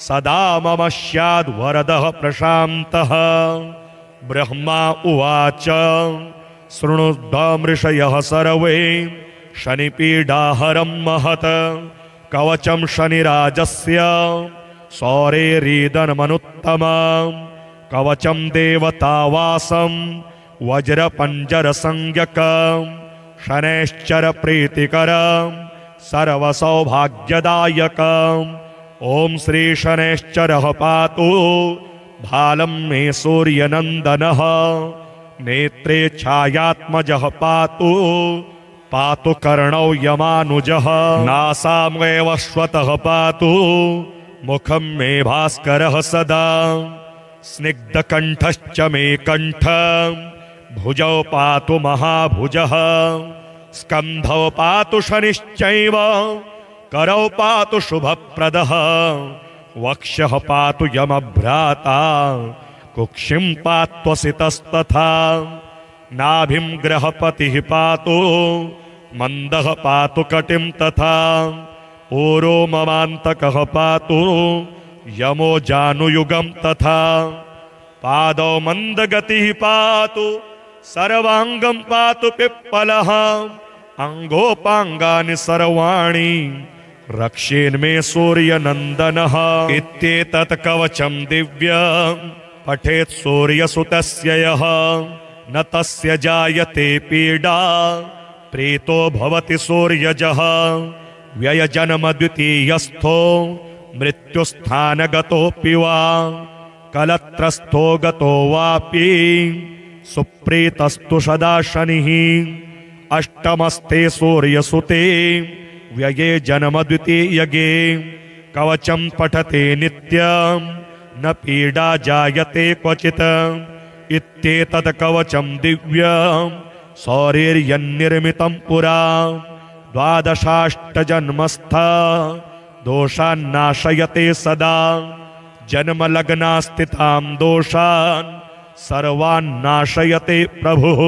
सदा मम स्याद्वरदः प्रशान्तः ब्रह्मा उवाच शृणुध्वमृषयः सर्वे शनिपीडाहरं महत् कवचं शनिराजस्य सौरेरीदनमनुत्तमं कवचं देवतावासं वज्रपञ्जरसंज्ञकं शनैश्चर प्रीतिकरं सर्वसौभाग्यदायकम् ॐ श्री शनैश्चरः पातु भालं मे सूर्यनन्दनः नेत्रे छायात्मजः पातु पातु कर्णौ यमानुजः नासामेव श्वतः पातु मुखं मे भास्करः सदा स्निग्धकण्ठश्च मे कण्ठं भुजौ पातु महाभुजः स्कन्धौ पातु शनिश्चैव करौ पातु शुभप्रदः वक्षः पातु यमभ्राता कुक्षिं पात्वसितस्तथा नाभिं ग्रहपतिः पातु मन्दः पातु कटिं तथा ऊरो ममान्तकः पातु यमो जानुयुगं तथा पादौ मन्दगतिः पातु सर्वांगं पातु पिप्पलः अंगोपांगानि सर्वाणि रक्षेन्मे सूर्यनन्दनः इत्येतत् कवचं दिव्यं पठेत् सूर्यसुतस्य यः न तस्य जायते पीडा प्रीतो भवति सूर्यजः व्ययजन्म द्वितीयस्थो मृत्युस्थानगतोऽपि वा कलत्रस्थो गतो वापि सुप्रीतस्तु सदा शनिः अष्टमस्ते सूर्यसुते व्यये जन्म द्वितीयगे कवचं पठते नित्यं न पीडा जायते क्वचित् इत्येतत् कवचं दिव्यं सौरेर्यन्निर्मितं पुरा द्वादशाष्टजन्मस्थ दोषान्नाशयते सदा जन्मलग्नास्थितां दोषान् सर्वान्नाशयते प्रभुः।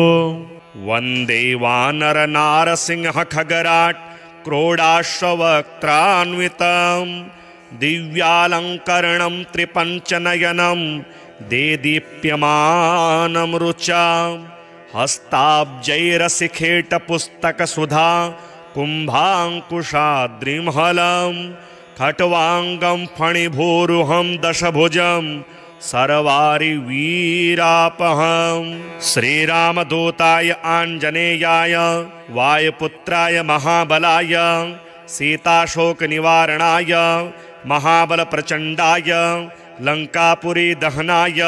वन्दे वानरनारसिंह खगराट् क्रोडाश्ववक्त्रान्वितं दिव्यालङ्करणं त्रिपञ्चनयनं देदीप्यमानं रुचा हस्ताब्जैरसिखेटपुस्तकसुधा कुम्भाङ्कुशाद्रिमहलं खट्वाङ्गं फणिभूरुहं दशभुजं सर्वारिवीरापहं। श्रीरामदूताय आञ्जनेयाय वायुपुत्राय महाबलाय सीताशोकनिवारणाय महाबलप्रचण्डाय लङ्कापुरी दहनाय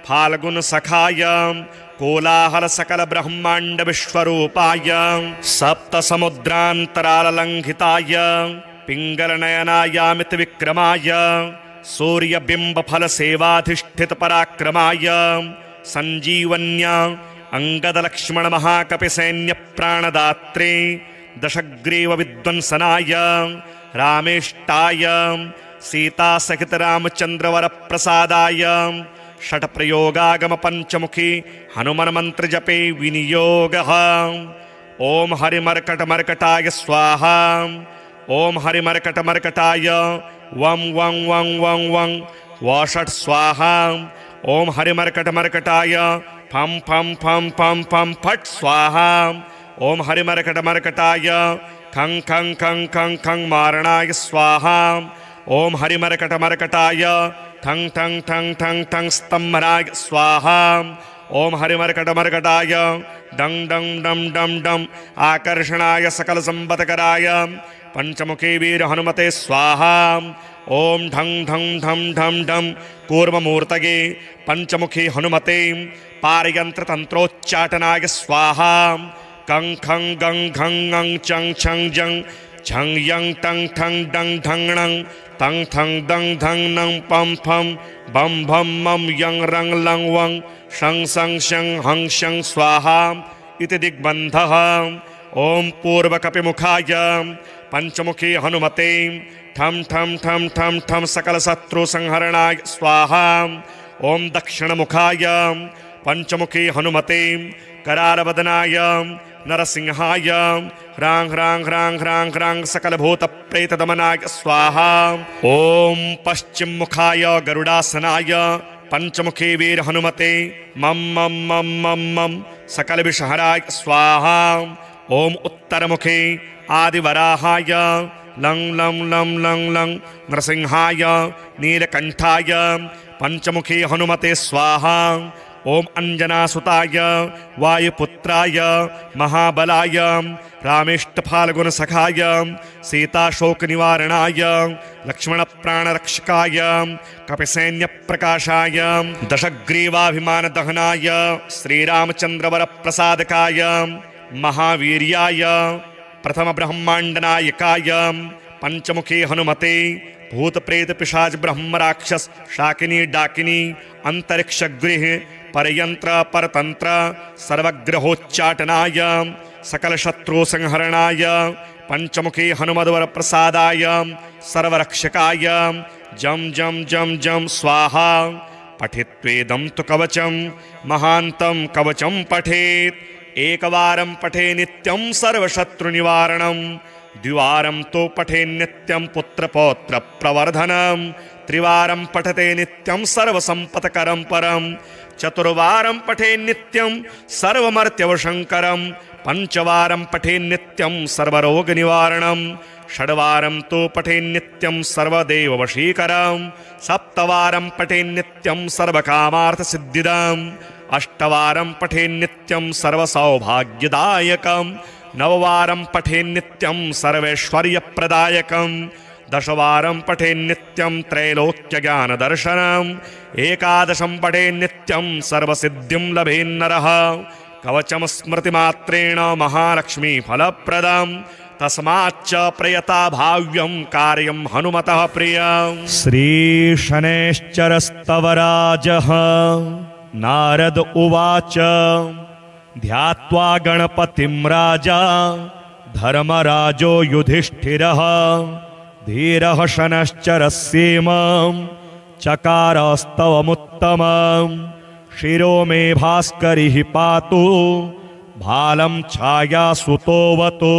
फाल्गुनसखाय कोलाहलसकलब्रह्माण्डविश्वरूपाय सप्तसमुद्रान्तराललङ्घिताय पिङ्गलनयनायामितविक्रमाय सूर्यबिम्बफलसेवाधिष्ठितपराक्रमाय सञ्जीवन्या अङ्गदलक्ष्मणमहाकपिसैन्यप्राणदात्रे दशग्रीवविध्वंसनाय रामेष्टाय सीतासहितरामचन्द्रवरप्रसादाय षट्प्रयोगागमपञ्चमुखी हनुमन्मन्त्रजपे विनियोगः। ॐ हरिमर्कटमर्कटाय स्वाहा। ॐ हरिमर्कटमर्कटाय वं वं वं वं वं वषट् स्वाहा। ॐ हरिमर्कटमर्कटाय फं फं फं फं फं फट् स्वाहा। ॐ हरिमर्कटमर्कटाय खं खं खं खं खं मारणाय स्वाहा। ॐ हरिमर्कटमर्कटाय ठं ठं ठं ठं ठं स्तम्भनाय स्वाहा। ॐ हरिमर्कटमर्कटाय डं डं डं डं डं आकर्षणाय सकलसम्पत्कराय पंचमुखी वीर हनुमते स्वाहा। ॐ ढं ढं ढं ढं ढं कूर्ममूर्तये पंचमुखी हनुमते पारयन्त्रतन्त्रोच्चाटनाय स्वाहा। कं खं गं घं ङं चं छं जं छं यं टं ठं डं ढं णं तं थं दं धं नं पं फं बं भं मं यं रं लं वं शं सं शं हं शं स्वाहा इति दिग्बन्धः। ॐ पूर्वकपिमुखाय पंचमुखी हनुमते ठं ठं ठं ठं ठं सकलशत्रुसंहरणाय स्वाहा। ॐ दक्षिणमुखाय पंचमुखी हनुमते करालवदनाय नरसिंहाय ह्रां ह्रां ह्रां ह्रां ह्रां सकलभूतप्रेतदमनाय स्वाहा। ॐ पश्चिममुखाय गरुडासनाय पंचमुखी वीर हनुमते मम मम मम मम मम सकलविषहराय स्वाहा। ॐ उत्तरमुखे आदिवराहाय लं लं लं लं लं नरसिंहाय नीलकण्ठाय पंचमुखी हनुमते स्वाहा। ॐ अंजनासुताय वायुपुत्राय महाबलाय रामेष्टफाल्गुनसखाय सीताशोकनिवारणाय लक्ष्मणप्राणरक्षकाय कपिसैन्यप्रकाशाय दशग्रीवाभिमानदहनाय श्रीरामचन्द्रवरप्रसादकाय महावीर्याय प्रथमब्रह्माण्डनायकाय पंचमुखी हनुमते भूतप्रेतपिशाच ब्रह्मराक्षस शाकिनी डाकिनी अंतरिक्षगृह परयंत्र परतंत्र सर्वग्रहोच्चाटनाय सकलशत्रुसंहरणाय पंचमुखी हनुमद्वर प्रसादाय सर्वरक्षकाय जम जम जम जम स्वाहा। पठित्वेदं तु कवचं महान्तं कवचं पठेत् एकवारं पठे नित्यं सर्वशत्रुनिवारणं द्विवारं तो पठे नित्यं पुत्रपौत्र प्रवर्धनं त्रिवारं पठते नित्यं सर्वसंपत्करं परं चतुर्वारं पठे नित्यं सर्वमर्त्यवशंकरं पंचवारं पठे नित्यं सर्वरोगनिवारणं षड्वारं तो पठे नित्यं सर्वदेववशीकरं सप्तवारं पठे नित्यं सर्वकामार्थसिद्धिदम् अष्टवारं पठे नित्यं सर्वसौभाग्यदायकं नववारं पठे नित्यं सर्वैश्वर्यप्रदायकं दशवारं पठे नित्यं त्रैलोक्यज्ञानदर्शनम् एकादशं पठे नित्यं सर्वसिद्धिं लभेन्नरः कवचं स्मृतिमात्रेण महालक्ष्मी फलप्रदम् तस्माच्च प्रयता भाव्यं कार्यं हनुमतः प्रियम्। श्रीशनैश्चरस्तवराजः नारद उवाच ध्यात्वा गणपतिं राजा धर्मराजो युधिष्ठिरः धीरः शनश्चरस्येमं चकारस्तवमुत्तमं शिरो मे भास्करिः पातु भालं छायासुतोऽवतु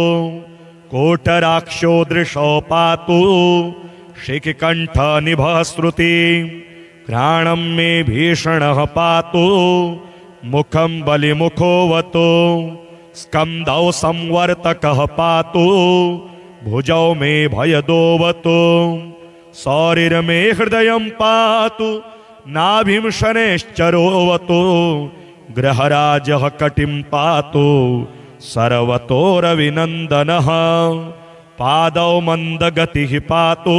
कोटराक्षो दृशो पातु शिखिकण्ठनिभः श्रुति घ्राणं मे भीषणः पातु मुखं बलिमुखोऽवतु स्कन्धौ संवर्तकः पातु भुजौ मे भयदोऽवतु सौरिर्मे हृदयं पातु नाभिं शनैश्चरोऽवतु ग्रहराजः कटिं पातु सर्वतो रविनन्दनः पादौ मन्दगतिः पातु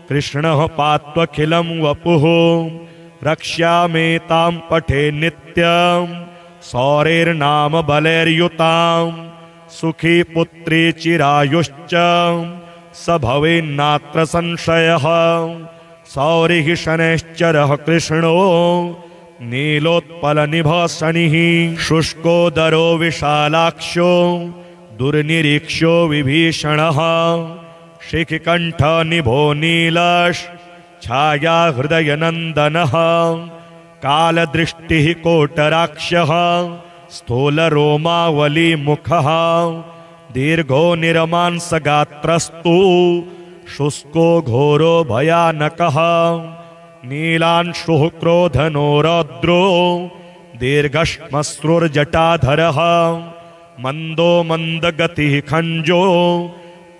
कृष्णः पात्वखिलं वपुः रक्ष्यामेतां पठे नित्यं सौरेर्नाम बलैर्युतां सुखी पुत्री चिरायुश्च स भवेन्नात्र संशयः सौरिः शनैश्चरः कृष्णो नीलोत्पलनिभः शनिः शुष्कोदरो विशालाक्षो दुर्निरीक्षो विभीषणः शिखिकण्ठनिभो नीलश् छाया हृदयनन्दनः कालदृष्टिः कोटराक्षः स्थूलरोमावलीमुखः दीर्घो निरमांसगात्रस्तु शुष्को घोरो भयानकः नीलांशुः क्रोधनो रौद्रो दीर्घश्मश्रुर्जटाधरः मन्दो मन्दगतिः खञ्जो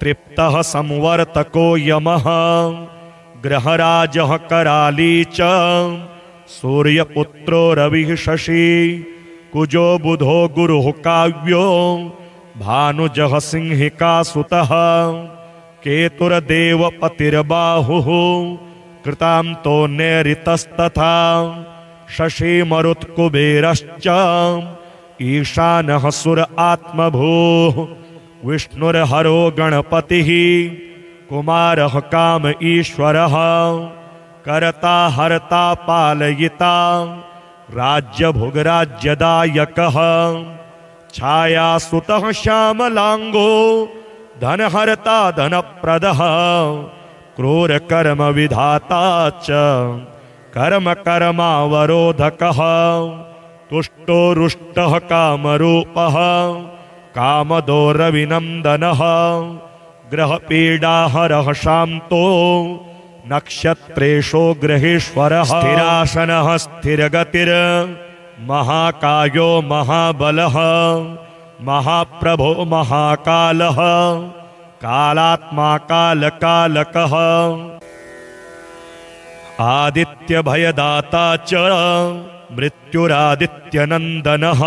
तृप्तः संवर्तको यमः ग्रहराजः कराली च सूर्यपुत्रो रविः शशि कुजो बुधो गुरुः काव्यो भानुजः सिंहिकासुतः केतुर्देवपतिर्बाहुः कृतान्तो नैऋतस्तथा शशि मरुत्कुबेरश्च ईशानः सुर आत्मभूः विष्णुर्हरो गणपतिः कुमारः काम ईश्वरः कर्ता हर्ता पालयिता राज्यभुगराज्यदायकः छायासुतः श्यामलांगो धनहर्ता धनप्रदः क्रूरकर्म विधाता च कर्म कर्मावरोधकः तुष्टो रुष्टः कामरूपः कामदो रविनन्दनः ग्रहपीडाहरः शान्तो नक्षत्रेषु ग्रहेश्वरः स्थिरासनः स्थिरगतिर् महाकायो महाबलः महाप्रभो महाकालः कालात्मा कालकालकः आदित्यभयदाता च मृत्युरादित्यनन्दनः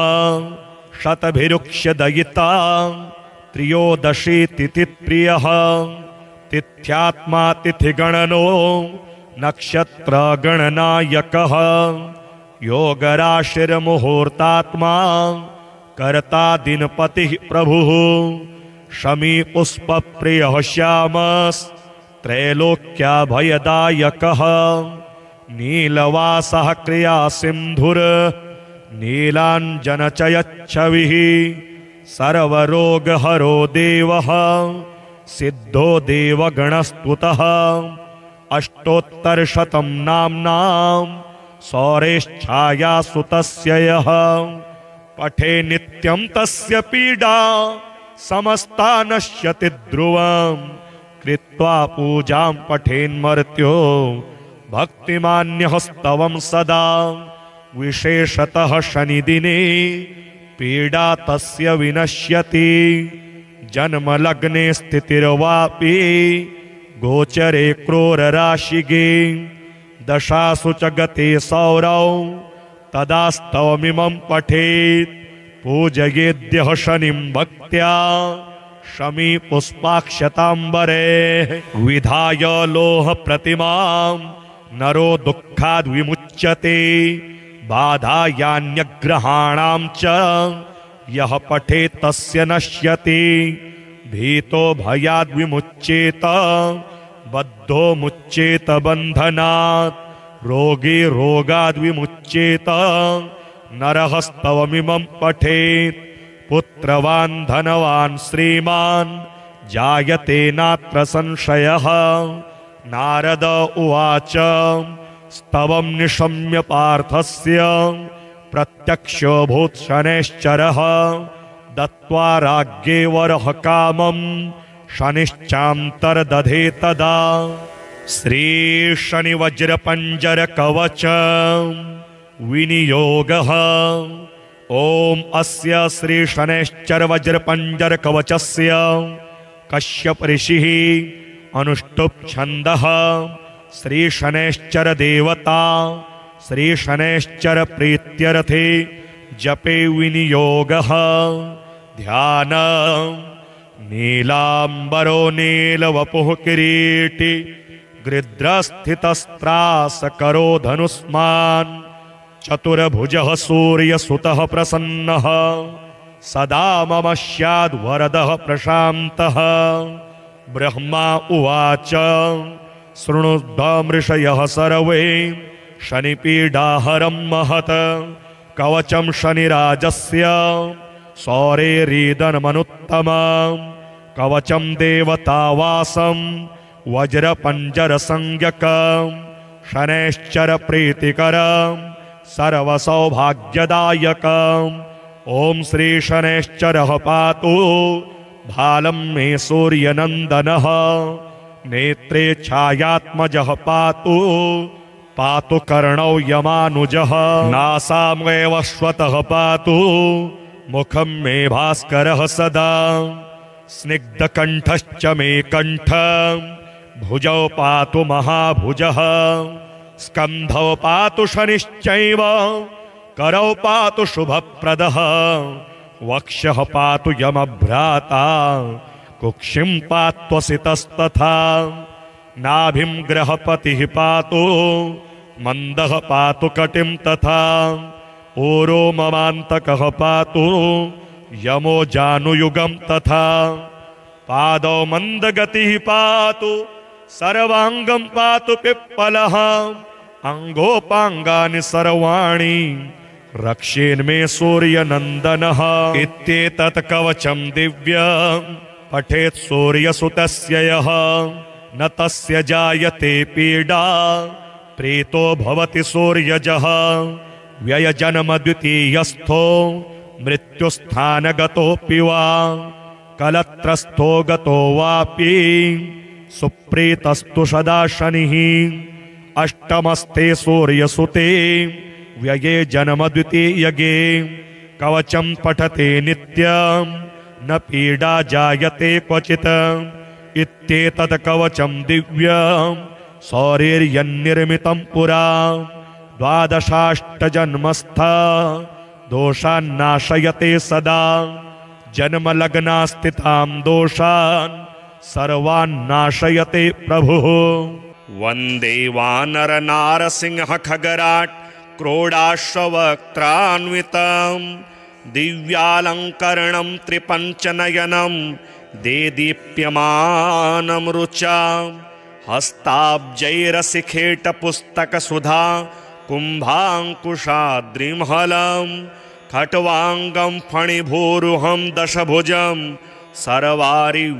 शतभिरुक्ष्यदयिता त्रयोदशी तिथिप्रियः तिथ्यात्मा तिथिगणनो नक्षत्रगणनायकः योगराशिर्मुहूर्तात्मा कर्ता दिनपतिः प्रभुः शमी पुष्पप्रियः श्यामस्त्रैलोक्याभयदायकः नीलवासः क्रियासिन्धुर् नीलाञ्जनचयच्छविः सर्वरोगहरो देवः सिद्धो देवगणस्तुतः अष्टोत्तरशतं नाम्नां सौरेश्छायासुतस्य यः पठे नित्यं तस्य पीडा समस्ता नश्यति ध्रुवं कृत्वा पूजां पठेन्मर्त्यो भक्तिमान्यः स्तवं सदा विशेषतः शनिदिने पीडा तस्य विनश्यति जन्मलग्ने स्थितिर्वापि गोचरे क्रूरराशिगे दशासु च गते सौरौ तदा स्तवमिमं पठेत् पूजयेद्यः शनिं भक्त्या शमी पुष्पाक्षताम्बरे विधाय लोह प्रतिमां नरो दुःखाद् विमुच्यते बाधायान्यग्रहाणां च यः पठेत् तस्य नश्यति भीतो भयाद् विमुच्येत बद्धो मुच्येत बन्धनात् रोगी रोगाद् विमुच्येत नरः स्तवमिमं पठेत् पुत्रवान् धनवान् श्रीमान् जायते नात्र संशयः। नारद उवाच स्तवं निशम्य पार्थस्य प्रत्यक्षोऽभूत् शनैश्चरः। दत्त्वा राज्ञे वरः कामं शनिश्चान्तर्दधे तदा। श्रीशनिवज्रपञ्जरकवच विनियोगः। ॐ अस्य श्रीशनैश्चरवज्रपञ्जरकवचस्य कश्यप ऋषिः अनुष्टुप् छन्दः। श्रीशनैश्चर देवता श्रीशनैश्चर प्रीत्यर्थे जपे विनियोगः। ध्यान नीलाम्बरो नीलवपुः किरीटी गृध्रस्थितस्त्रासकरो धनुष्मान्। चतुर्भुजः सूर्यसुतः प्रसन्नः सदा मम स्याद्वरदः प्रशान्तः। ब्रह्मा उवाच शृणुध्वमृषयः सर्वे शनिपीडाहरं महत्। कवचं शनिराजस्य सौरेरीदनमनुत्तमं। कवचं देवतावासं वज्रपञ्जरसंज्ञकं। शनैश्चर प्रीतिकरं सर्वसौभाग्यदायकम्। ॐ श्री शनैश्चरः पातु भालं मे सूर्यनन्दनः। नेत्रे छायात्मजः पातु पातु कर्णौ यमानुजः। नासामेव श्वतः पातु मुखं मे भास्करः सदा। स्निग्धकण्ठश्च मे कण्ठं भुजौ पातु महाभुजः। स्कन्धौ पातु शनिश्चैव करौ पातु शुभप्रदः। वक्षः पातु यमभ्राता कुक्षिं पात्वसितस्तथा। नाभिं ग्रहपतिः पातु मन्दः पातु कटिं तथा। ऊरो ममान्तकः पातु यमो जानुयुगं तथा। पादौ मन्दगतिः पातु सर्वाङ्गं पातु पिप्पलः। अङ्गोपाङ्गानि सर्वाणि रक्षेन्मे सूर्यनन्दनः। इत्येतत् कवचं दिव्यं पठेत् सूर्यसुतस्य यः। न तस्य जायते पीडा प्रीतो भवति सूर्यजः। व्ययजन्म द्वितीयस्थो मृत्युस्थानगतोऽपि वा। कलत्रस्थो गतो वापि सुप्रीतस्तु सदा शनिः। अष्टमस्ते सूर्यसुते व्यये जन्म द्वितीयगे। कवचं पठते नित्यं न पीडा जायते क्वचित्। इत्येतत् कवचं दिव्यं सौरेर्यन्निर्मितं पुरा। द्वादशाष्टजन्मस्थ दोषान्नाशयते सदा। जन्मलग्नास्थितां दोषान् सर्वान्नाशयते प्रभुः। वन्दे वानरनारसिंह खगराट् क्रोडाश्ववक्त्रान्वितं। दिव्यालङ्करणं त्रिपञ्चनयनं देदीप्यमानं रुचा। हस्ताब्जैरसिखेटपुस्तकसुधा कुम्भाङ्कुशाद्रिमहलं। खट्वाङ्गं फणिभूरुहं दशभुजं सर्वारिवीरापहं।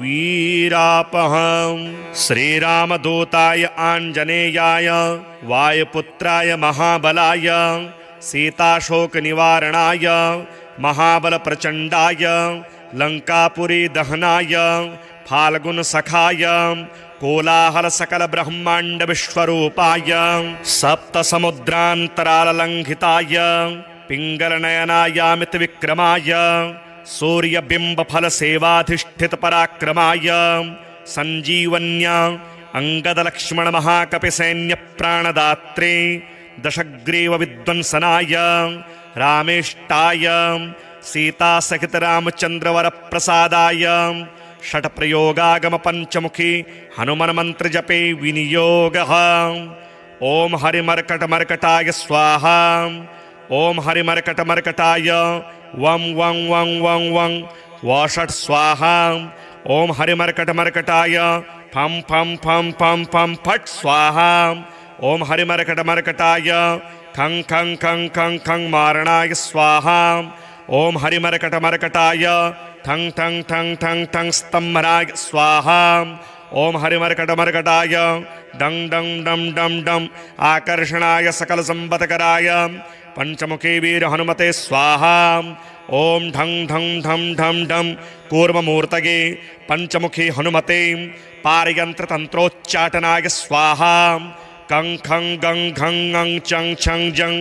श्रीरामदूताय आञ्जनेयाय वायुपुत्राय महाबलाय सीताशोकनिवारणाय महाबलप्रचण्डाय लङ्कापुरीदहनाय फाल्गुनसखाय कोलाहलसकलब्रह्माण्डविश्वरूपाय सप्तसमुद्रान्तराललङ्घिताय पिङ्गलनयनायामितविक्रमाय सूर्यबिम्बफलसेवाधिष्ठितपराक्रमाय सञ्जीवन्या अङ्गदलक्ष्मणमहाकपिसैन्यप्राणदात्रे दशग्रीवविध्वंसनाय रामेष्टाय सीतासहितरामचन्द्रवरप्रसादाय षट्प्रयोगागमपञ्चमुखी हनुमन्मन्त्रजपे विनियोगः। ॐ हरिमर्कटमर्कटाय स्वाहा। ॐ हरिमर्कटमर्कटाय वं वं वं वं वं वषट् स्वाहा। ॐ हरिमर्कटमर्कटाय फं फं फं फं फं फट् स्वाहा। ॐ हरिमर्कटमर्कटाय खं खं खं खं खं मारणाय स्वाहा। ओम हरिमर्कटमर्कटाय ठं ठं ठं ठं ठं स्तंभराय स्वाहा। ओम हरिमर्कटमर्कटाय डं डं डं डं डं आकर्षणाय सकल संपत्कराय पंचमुखी वीर हनुमते स्वाहा। ओम ढं ढं ढं ढं ढं कूर्ममूर्तये पंचमुखी हनुमते पारयंत्र तंत्रोच्चाटनाय स्वाहा। कं खं गं घं ङं चं छं जं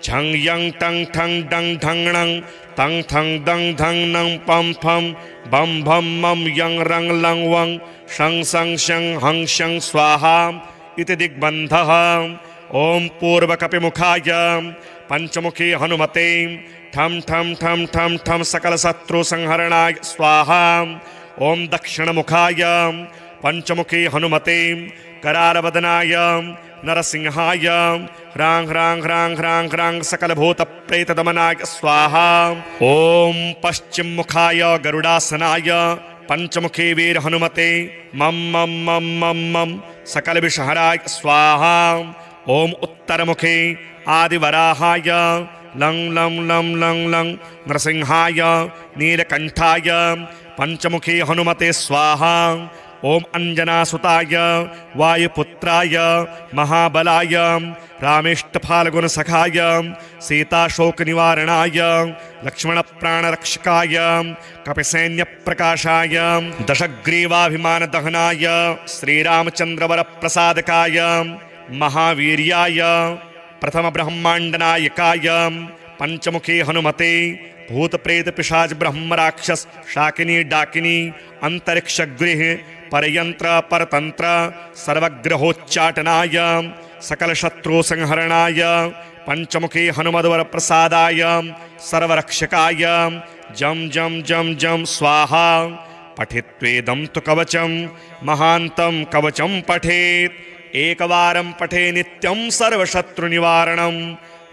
झं यं टं ठं डं ढं णं तं थं दं धं नं पं फं बं भं मं यं रं लं वं शं सं शं हं शं स्वाहा इति दिग्बन्धः। ओम पूर्वकपिमुखाय पंचमुखी हनुमते ठं ठं ठं ठं ठं सकल शत्रु संहरणाय स्वाहा। ओम दक्षिणमुखाय पंचमुखी हनुमते करालवदनाय नरसिंहाय ह्रां ह्रां ह्रां ह्रां ह्रां सकल भूत प्रेत दमनाय स्वाहा। ओम पश्चिम मुखाय गरुडासनाय पंचमुखी वीर हनुमते मम मम मम मम मम सकल विषहराय स्वाहा। ओम उत्तर मुखे आदिवराहाय लं लं लं लं लं नरसिंहाय नीलकंठाय पंचमुखी हनुमते स्वाहा। ओम अंजनासुताय वायुपुत्राय महाबलाय रामेष्टफाल्गुनसखाय सीताशोकनिवारणाय लक्ष्मणप्राणरक्षकाय कपिसैन्यप्रकाशाय दशग्रीवाभिमानदहनाय श्रीरामचन्द्रवरप्रसादकाय महावीर्याय प्रथमब्रह्माण्डनायकाय पंचमुखी हनुमते भूत प्रेत पिशाच ब्रह्म राक्षस शाकिनी डाकिनी अंतरिक्षगृह परयंत्र परतंत्र सर्वग्रहोच्चाटनाय सकल शत्रु संहरणाय पंचमुखी हनुमद्वर प्रसादाय सर्वरक्षकाय जम जम जम जम स्वाहा। पठित्वेदं तु कवचं महान्तं कवचं पठेत् एकवारं पठे नित्यं सर्वशत्रुनिवारणं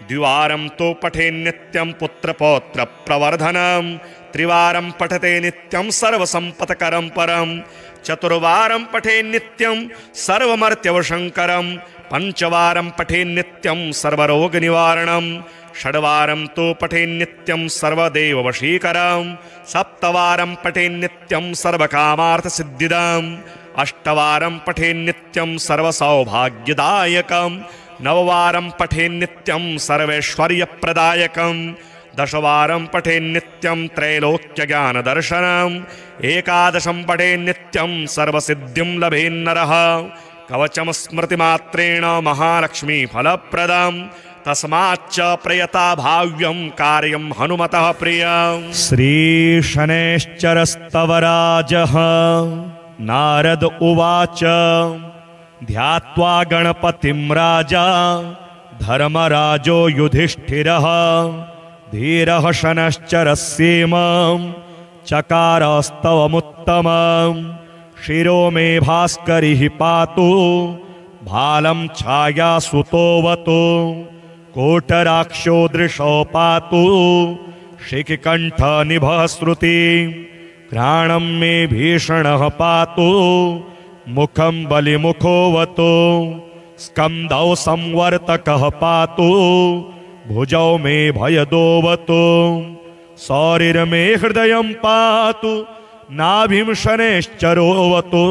द्विवारं तो पठे नित्यं पुत्रपौत्र प्रवर्धनं त्रिवारं पठते नित्यं सर्वसंपत्करं परं चतुर्वारं पठे नित्यं सर्वमर्त्यवशंकरं पंचवारं पठे नित्यं सर्वरोगनिवारणं षड्वारं तो पठे नित्यं सर्वदेववशीकरं सप्तवारं पठे नित्यं सर्वकामार्थसिद्धिदम् अष्टवारं पठे नित्यं सर्वसौभाग्यदायकं नववारं पठे नित्यं सर्वैश्वर्यप्रदायकं दशवारं पठे नित्यं त्रैलोक्यज्ञानदर्शनम् एकादशं पठे नित्यं सर्वसिद्धिं लभेन्नरः कवचं स्मृतिमात्रेण महालक्ष्मी फलप्रदं तस्माच्च प्रयता भाव्यं कार्यं हनुमतः प्रियम्। श्रीशनैश्चरस्तवराजः नारद उवाच ध्यात्वा गणपतिं राजा धर्मराजो युधिष्ठिरः धीरः शनश्चरस्येमं चकारस्तवमुत्तमं शिरो मे भास्करिः पातु भालं छायासुतोऽवतु कोटराक्षो दृशो पातु शिखिकण्ठनिभः श्रुति घ्राणं मे भीषणः पातु मुखं बलिमुखोऽवतु स्कन्धौ संवर्तकः पातु भुजौ मे भयदोऽवतु सौरिर्मे हृदयं पातु नाभिं शनैश्चरोऽवतु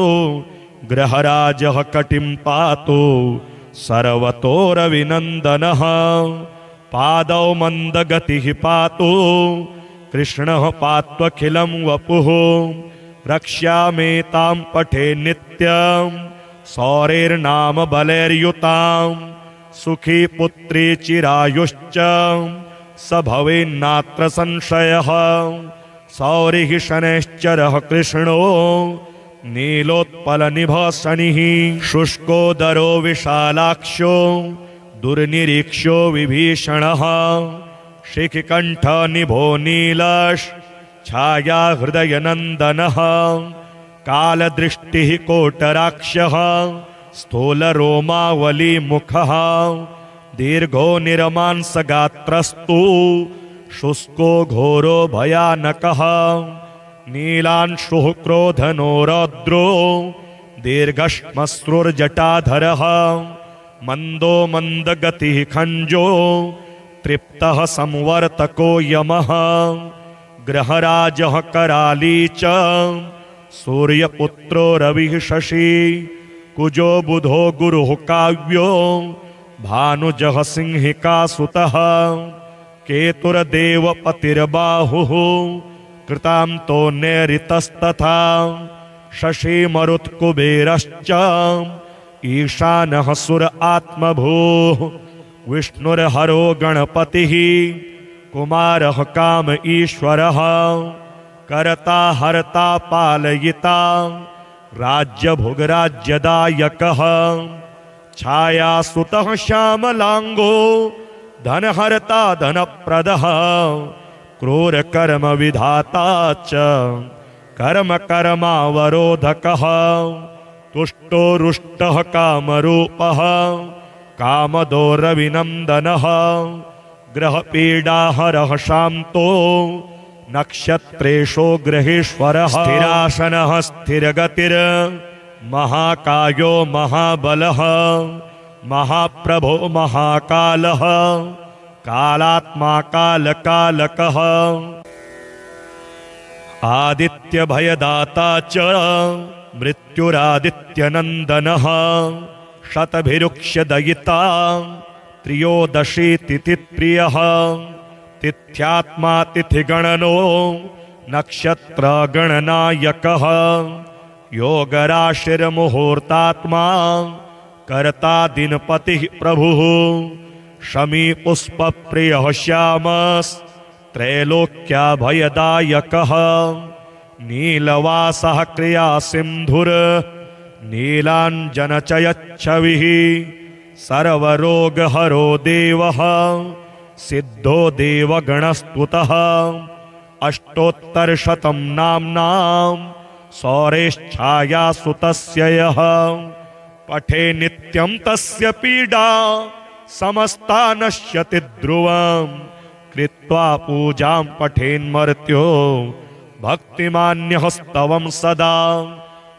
ग्रहराजः कटिं पातु सर्वतोरविनन्दनः पादौ मन्दगतिः पातु कृष्णः पात्वखिलं वपुः रक्ष्यामेतां पठे नित्यं सौरेर्नाम बलैर्युतां सुखी पुत्री चिरायुश्च स भवेन्नात्र संशयः सौरिः शनैश्चरः कृष्णो नीलोत्पलनिभः शनिः शुष्कोदरो विशालाक्षो दुर्निरीक्ष्यो विभीषणः शिखिकण्ठनिभो नीलश् छाया हृदयनन्दनः कालदृष्टिः कोटराक्षः स्थूलरोमावलीमुखः दीर्घो निरमांसगात्रस्तु शुष्को घोरो भयानकः नीलांशुः क्रोधनो रौद्रो दीर्घश्मश्रुर्जटाधरः मन्दो मन्दगतिः खञ्जो तृप्तः संवर्तको यमः ग्रहराजः कराली च सूर्यपुत्रो रविः शशि कुजो बुधो गुरुः काव्यो भानुजः सिंहिका सुतः केतुर्देवपतिर्बाहुः कृतान्तो नैऋतस्तथा शशि मरुत्कुबेरश्च ईशानः सुर आत्मभूः विष्णुर्हरो गणपतिः कुमारः काम ईश्वरः कर्ता हर्ता पालयिता राज्यभुगराज्यदायकः छायासुतः श्यामलांगो धनहर्ता धनप्रदः क्रूरकर्म विधाता च कर्म कर्मावरोधकः तुष्टो रुष्टः कामरूपः कामदो रविनन्दनः ग्रहपीडाहरः शान्तो नक्षत्रेषु ग्रहेश्वरः स्थिरासनः स्थिरगतिर् महाकायो महाबलः महाप्रभो महाकालः कालात्मा कालकालकः आदित्यभयदाता च मृत्युरादित्यनन्दनः शतभिरुक्ष्यदयिता त्रयोदशी तिथिप्रियः तिथ्यात्मा तिथिगणनो नक्षत्रगणनायकः योगराशिर्मुहूर्तात्मा कर्ता दिनपतिः प्रभुः शमी पुष्पप्रियः श्यामस्त्रैलोक्याभयदायकः नीलवासः क्रियासिन्धुर् नीलाञ्जनचयच्छविः सर्वरोगहरो देवः सिद्धो देवगणस्तुतः अष्टोत्तरशतं नाम्नां सौरेच्छायासुतस्य यः पठे नित्यं तस्य पीडा समस्ता नश्यति ध्रुवं कृत्वा पूजां पठेन्मर्त्यो भक्तिमान्यः स्तवं सदा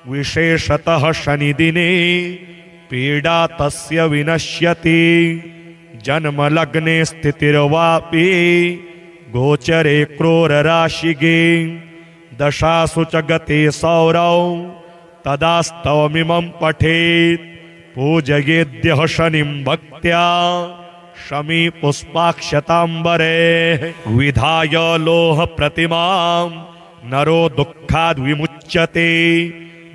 विशेषतः शनिदिने पीडा तस्य विनश्यति जन्मलग्ने स्थितिर्वापि गोचरे क्रूरराशिगे दशासु च गते सौरौ तदा स्तवमिमं पठेत् पूजयेद्यः शनिं भक्त्या शमी पुष्पाक्षताम्बरे विधाय लोह प्रतिमां नरो दुःखाद् विमुच्यते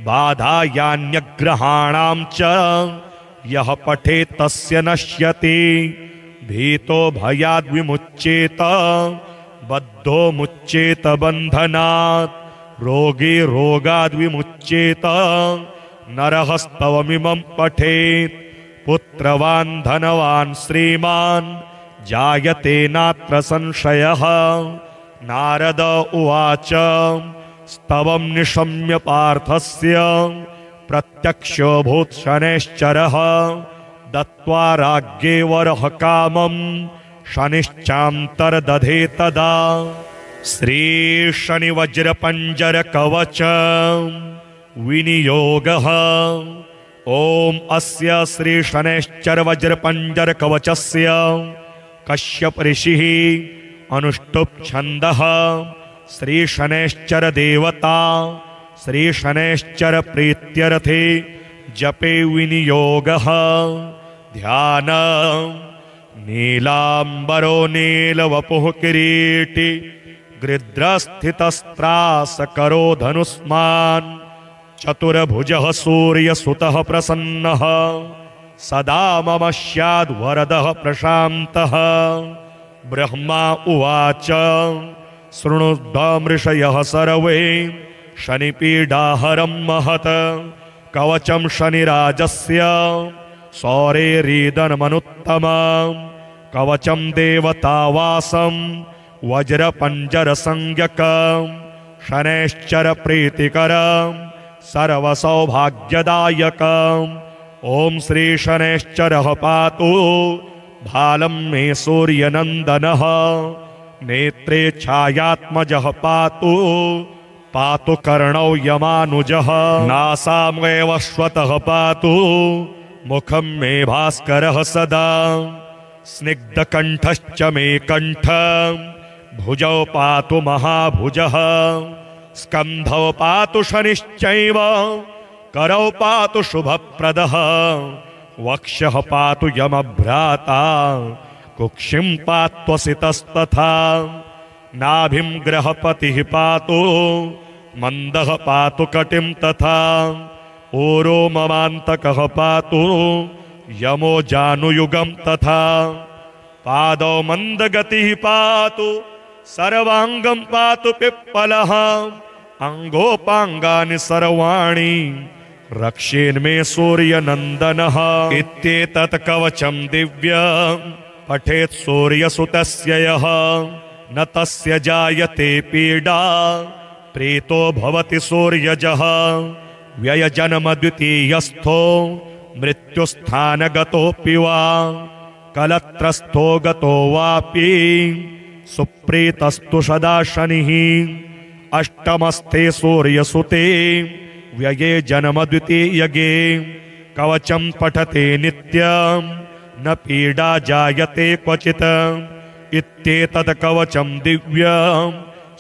बाधायान्यग्रहाणां च यः पठेत् तस्य नश्यति भीतो भयाद् विमुच्येत बद्धो मुच्येत बन्धनात् रोगी रोगाद् विमुच्येत नरः स्तवमिमं पठेत् पुत्रवान् धनवान् श्रीमान् जायते नात्र संशयः नारद उवाच स्तवं निशम्य पार्थस्य प्रत्यक्षोऽभूत् शनैश्चरः दत्त्वा राज्ञे वरः कामं शनिश्चान्तर्दधे तदा श्रीशनिवज्रपञ्जरकवच विनियोगः ॐ अस्य श्रीशनैश्चरवज्रपञ्जरकवचस्य कश्यप ऋषिः अनुष्टुप् छन्दः श्रीशनैश्चर देवता श्रीशनैश्चर प्रीत्यर्थे जपे विनियोगः ध्यान नीलांबरो नीलवपुः किरीटी गृध्रस्थितस्त्रासकरो धनुष्मान् चतुर्भुजः सूर्यसुतः प्रसन्नः सदा मम स्याद्वरदः प्रशान्तः ब्रह्मा उवाच शृणुध्वमृषयः सर्वे शनिपीडाहरं महत् कवचं शनिराजस्य सौरेरीदनमनुत्तमं कवचं देवतावासं वज्रपञ्जरसंज्ञकं शनैश्चर प्रीतिकरं सर्वसौभाग्यदायकम् ॐ श्री शनैश्चरः पातु भालं मे सूर्यनन्दनः नेत्रे छायात्मजः पातु पातु कर्णौ यमानुजः नासामेव श्वतः पातु मुखं मे भास्करः सदा स्निग्धकण्ठश्च मे कण्ठ भुजौ पातु महाभुजः स्कन्धौ पातु शनिश्चैव करौ पातु शुभप्रदः वक्षः पातु यमभ्राता कुक्षिं पात्वसितस्तथा नाभिं ग्रहपतिः पातु मन्दः पातु कटिं तथा ओरो ममान्तकः पातु यमो जानुयुगं तथा पादौ मन्दगतिः पातु सर्वाङ्गं पातु पिप्पलः अङ्गोपाङ्गानि सर्वाणि रक्षेन्मे सूर्यनन्दनः इत्येतत् कवचं दिव्यं पठेत् सूर्यसुतस्य यः न तस्य जायते पीडा प्रीतो भवति सूर्यजः व्ययजन्मद्वितीयस्थो मृत्युस्थानगतोऽपि वा कलत्रस्थो गतो वापि सुप्रीतस्तु सदा शनिः अष्टमस्थे सूर्यसुते व्यये जन्मद्वितीयगे कवचं पठते नित्यं न पीडा जायते क्वचित् इत्येतत् कवचं दिव्यं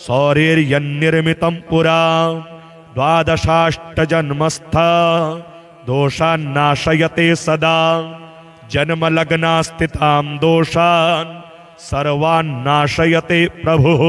सौरेर्यन्निर्मितं पुरा द्वादशाष्टजन्मस्था दोषान्नाशयते सदा जन्मलग्ना स्थितां दोषान् सर्वान्नाशयते प्रभुः।